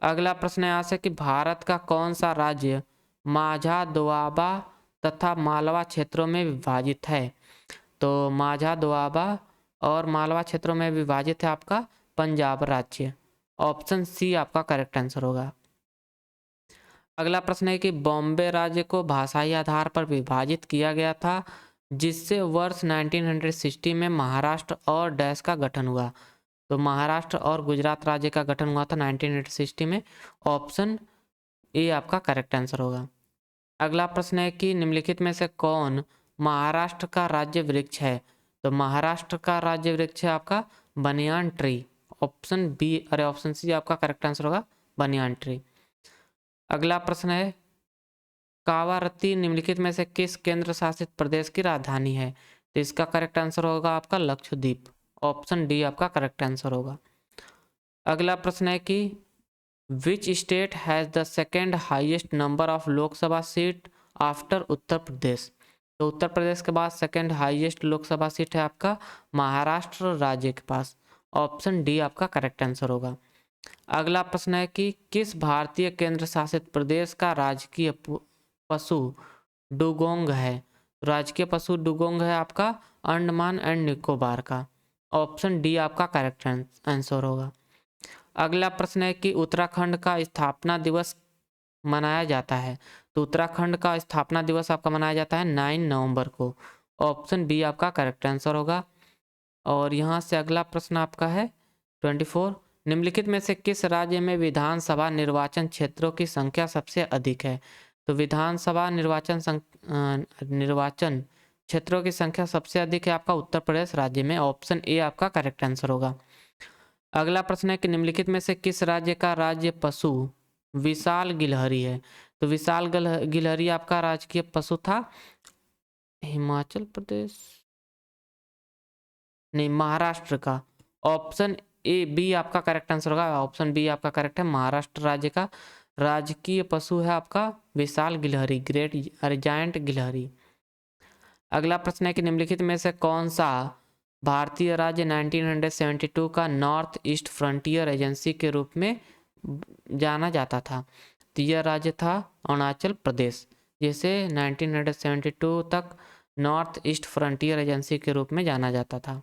अगला प्रश्न है यहाँ से कि भारत का कौन सा राज्य माझा दोआबा तथा मालवा क्षेत्रों में विभाजित है। तो माझा दोआबा और मालवा क्षेत्रों में विभाजित है आपका पंजाब राज्य। ऑप्शन सी आपका करेक्ट आंसर होगा। अगला प्रश्न है कि बॉम्बे राज्य को भाषाई आधार पर विभाजित किया गया था, जिससे वर्ष 1960 में महाराष्ट्र और डैश का गठन हुआ। तो महाराष्ट्र और गुजरात राज्य का गठन हुआ था 1960 में। ऑप्शन ए आपका करेक्ट आंसर होगा। अगला प्रश्न है कि निम्नलिखित में से कौन महाराष्ट्र का राज्य वृक्ष है। तो महाराष्ट्र का राज्य वृक्ष है आपका banyan tree. Option B option C आपका करेक्ट आंसर होगा, बनियान ट्री। अगला प्रश्न है कावारत्ती निम्नलिखित में से किस केंद्र शासित प्रदेश की राजधानी है। तो इसका करेक्ट आंसर होगा आपका लक्षद्वीप। ऑप्शन डी आपका करेक्ट आंसर होगा। अगला प्रश्न है कि which state has the second highest number of Lok Sabha seat after Uttar Pradesh. तो उत्तर प्रदेश के बाद सेकेंड हाईएस्ट लोकसभा सीट है आपका महाराष्ट्र राज्य के पास। ऑप्शन डी आपका करेक्ट आंसर होगा। अगला प्रश्न है कि किस भारतीय केंद्र शासित प्रदेश का राजकीय पशु डुगोंग है। राजकीय पशु डुगोंग है आपका अंडमान एंड निकोबार का। ऑप्शन डी आपका करेक्ट आंसर होगा। अगला प्रश्न है कि उत्तराखंड का स्थापना दिवस मनाया जाता है। तो उत्तराखंड का स्थापना दिवस आपका मनाया जाता है 9 नवंबर को। ऑप्शन बी आपका करेक्ट आंसर होगा। और यहाँ से अगला प्रश्न आपका है 24, निम्नलिखित में से किस राज्य में विधानसभा निर्वाचन क्षेत्रों की संख्या सबसे अधिक है। तो विधानसभा निर्वाचन क्षेत्रों की संख्या सबसे अधिक है आपका उत्तर प्रदेश राज्य में। ऑप्शन ए आपका करेक्ट आंसर होगा। अगला प्रश्न है कि निम्नलिखित में से किस राज्य का राज्य पशु विशाल गिलहरी है। तो विशाल गिलहरी आपका राजकीय पशु था हिमाचल प्रदेश नहीं महाराष्ट्र का। ऑप्शन ए बी आपका करेक्ट आंसर होगा। ऑप्शन बी आपका करेक्ट है, महाराष्ट्र राज्य का राजकीय पशु है आपका विशाल गिलहरी, ग्रेट जायंट गिलहरी। अगला प्रश्न है कि निम्नलिखित में से कौन सा भारतीय राज्य 1972 का नॉर्थ ईस्ट फ्रंटियर एजेंसी के रूप में जाना जाता था। तो यह राज्य था अरुणाचल प्रदेश, जिसे 1972 तक नॉर्थ ईस्ट फ्रंटियर एजेंसी के रूप में जाना जाता था।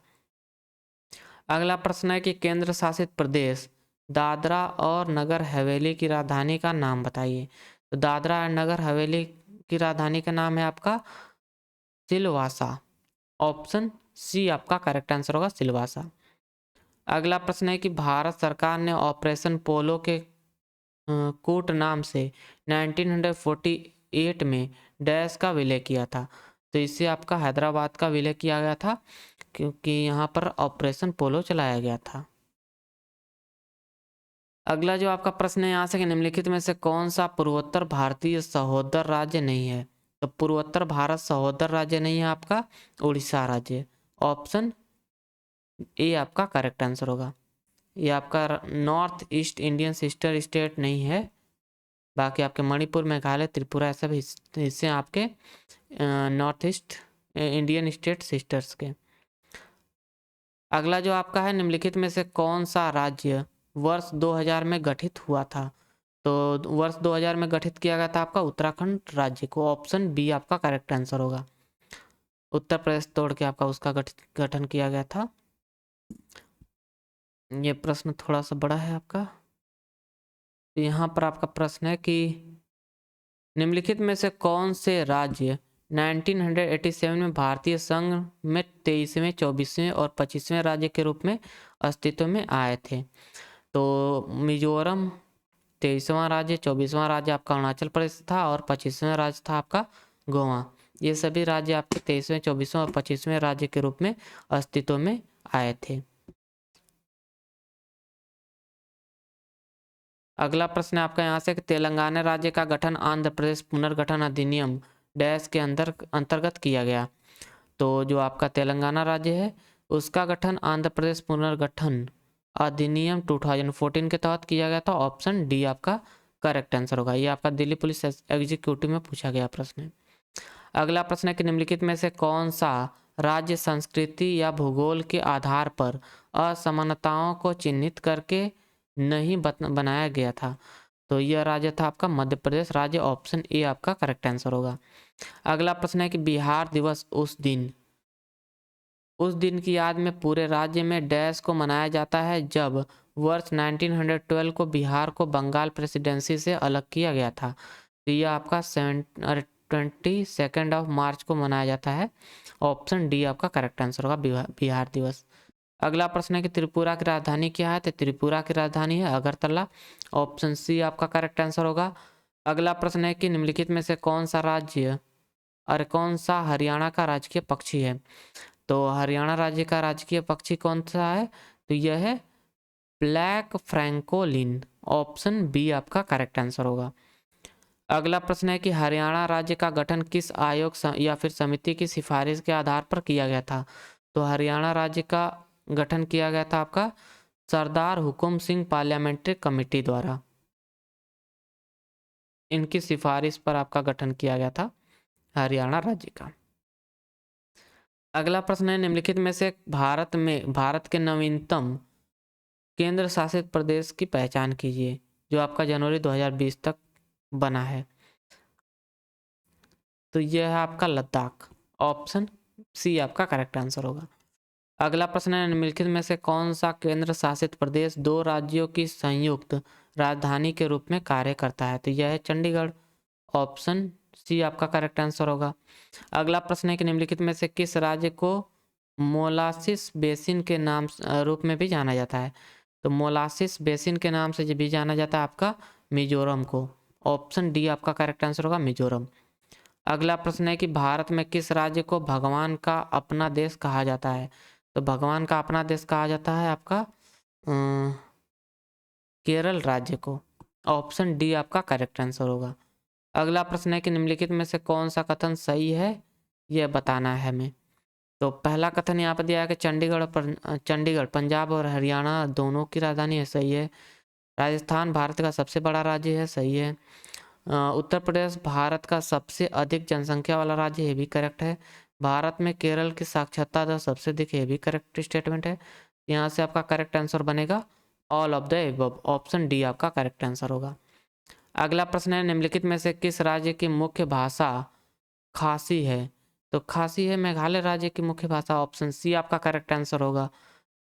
अगला प्रश्न है कि केंद्र शासित प्रदेश दादरा और नगर हवेली की राजधानी का नाम बताइए। तो दादरा और नगर हवेली की राजधानी का नाम है आपका सिलवासा। ऑप्शन सी आपका करेक्ट आंसर होगा, सिलवासा। अगला प्रश्न है कि भारत सरकार ने ऑपरेशन पोलो के कोट नाम से 1948 में डैश का विलय किया था। तो इससे आपका हैदराबाद का विलय किया गया था, क्योंकि यहाँ पर ऑपरेशन पोलो चलाया गया था। अगला जो आपका प्रश्न है यहाँ से कि निम्नलिखित में से कौन सा पूर्वोत्तर भारतीय सहोदर राज्य नहीं है? तो पूर्वोत्तर भारत सहोदर राज्य नहीं है आपका उड़ीसा राज्य। ऑप्शन ए आपका करेक्ट आंसर होगा। ये आपका north east Indian sister state नहीं है। बाकी आपके मणिपुर, मेघालय, त्रिपुरा ऐसे भी हिस्से आपके north east Indian state sisters के। अगला जो आपका है निम्नलिखित में से कौन सा राज्य वर्ष 2000 में गठित हुआ था? तो वर्ष 2000 में गठित किया गया था आपका उत्तराखंड राज्य को। ऑप्शन बी आपका करेक्ट आंसर होगा। उत्तर प्रदेश तोड़ के आपका उसका गठन किया गया था। ये प्रश्न थोड़ा सा बड़ा है आपका। तो यहाँ पर आपका प्रश्न है कि निम्नलिखित में से कौन से राज्य 1987 में भारतीय संघ में 23वें, 24वें और 25वें राज्य के रूप में अस्तित्व में आए थे? तो मिजोरम 23वां राज्य, 24वां राज्य आपका अरुणाचल प्रदेश था और 25वां राज्य था आपका गोवा। ये सभी राज्य आपके 23वें, 24वें और 25वें राज्य के रूप में अस्तित्व में आए थे। अगला प्रश्न आपका यहाँ से तेलंगाना राज्य का गठन आंध्र प्रदेश पुनर्गठन अधिनियम डैश के अंतर्गत किया गया। तो जो आपका तेलंगाना राज्य है उसका गठन आंध्र प्रदेश पुनर्गठन अधिनियम 2014 के तहत किया गया था। ऑप्शन डी आपका करेक्ट आंसर होगा। ये आपका दिल्ली पुलिस एग्जीक्यूटिव में पूछा गया प्रश्न है। अगला प्रश्न है कि निम्नलिखित में से कौन सा राज्य संस्कृति या भूगोल के आधार पर असमानताओं को चिन्हित करके नहीं बनाया गया था? तो यह राज्य था आपका मध्य प्रदेश राज्य। ऑप्शन ए आपका करेक्ट आंसर होगा। अगला प्रश्न है कि बिहार दिवस उस दिन की याद में पूरे राज्य में डैश को मनाया जाता है जब वर्ष 1912 को बिहार को बंगाल प्रेसिडेंसी से अलग किया गया था। तो यह आपका 22 मार्च को मनाया जाता है। ऑप्शन डी आपका करेक्ट आंसर होगा बिहार दिवस। अगला प्रश्न है कि त्रिपुरा की राजधानी क्या है? तो त्रिपुरा की राजधानी है अगरतला। ऑप्शन सी आपका करेक्ट आंसर होगा। अगला प्रश्न है कि निम्नलिखित में से कौन सा हरियाणा का राजकीय पक्षी है? तो हरियाणा राज्य का राजकीय पक्षी कौन सा है? तो यह है ब्लैक फ्रैंकोलिन। ऑप्शन बी आपका करेक्ट आंसर होगा। अगला प्रश्न है कि हरियाणा राज्य का गठन किस आयोग या फिर समिति की सिफारिश के आधार पर किया गया था? तो हरियाणा राज्य का गठन किया गया था आपका सरदार हुकुम सिंह पार्लियामेंट्री कमेटी द्वारा। इनकी सिफारिश पर आपका गठन किया गया था हरियाणा राज्य का। अगला प्रश्न है निम्नलिखित में से भारत के नवीनतम केंद्र शासित प्रदेश की पहचान कीजिए जो आपका जनवरी 2020 तक बना है। तो यह है आपका लद्दाख। ऑप्शन सी आपका करेक्ट आंसर होगा। अगला प्रश्न है निम्नलिखित में से कौन सा केंद्र शासित प्रदेश दो राज्यों की संयुक्त राजधानी के रूप में कार्य करता है? तो यह है चंडीगढ़। ऑप्शन सी आपका करेक्ट आंसर होगा। अगला प्रश्न है कि निम्नलिखित में से किस राज्य को मोलासिस बेसिन के नाम रूप में भी जाना जाता है? तो मोलासिस बेसिन के नाम से भी जाना जाता है आपका मिजोरम को। ऑप्शन डी आपका करेक्ट आंसर होगा मिजोरम। अगला प्रश्न है कि भारत में किस राज्य को भगवान का अपना देश कहा जाता है? तो भगवान का अपना देश कहा जाता है आपका केरल राज्य को। ऑप्शन डी आपका करेक्ट आंसर होगा। अगला प्रश्न है कि निम्नलिखित में से कौन सा कथन सही है यह बताना है हमें। तो पहला कथन यहाँ पर दिया है कि चंडीगढ़ पंजाब और हरियाणा दोनों की राजधानी है। सही है। राजस्थान भारत का सबसे बड़ा राज्य है। सही है। उत्तर प्रदेश भारत का सबसे अधिक जनसंख्या वाला राज्य, ये भी करेक्ट है। भारत में केरल की साक्षरता दर सबसे अधिक, ये भी करेक्ट स्टेटमेंट है। यहाँ से आपका करेक्ट आंसर बनेगा all of the above. Option D आपका करेक्ट आंसर होगा। अगला प्रश्न है निम्नलिखित में से किस राज्य की मुख्य भाषा खासी है? तो खासी है मेघालय राज्य की मुख्य भाषा। ऑप्शन सी आपका करेक्ट आंसर होगा।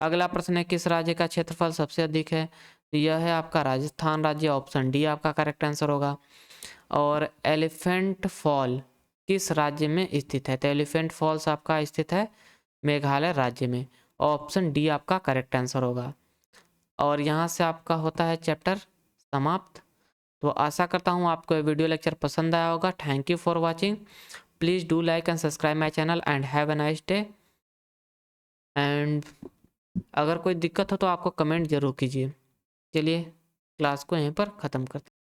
अगला प्रश्न है किस राज्य का क्षेत्रफल सबसे अधिक है? तो यह है आपका राजस्थान राज्य। ऑप्शन डी आपका करेक्ट आंसर होगा। और एलिफेंट फॉल किस राज्य में स्थित है? तो एलिफेंट फॉल्स आपका स्थित है मेघालय राज्य में। ऑप्शन डी आपका करेक्ट आंसर होगा। और यहाँ से आपका होता है चैप्टर समाप्त। तो आशा करता हूँ आपको ये वीडियो लेक्चर पसंद आया होगा। Thank you for watching. Please do like and subscribe my channel and have a nice day. And अगर कोई दिक्कत हो तो आपको कमेंट जरूर कीजिए। चलिए। क्लास को यहीं पर ख़त्म करते हैं।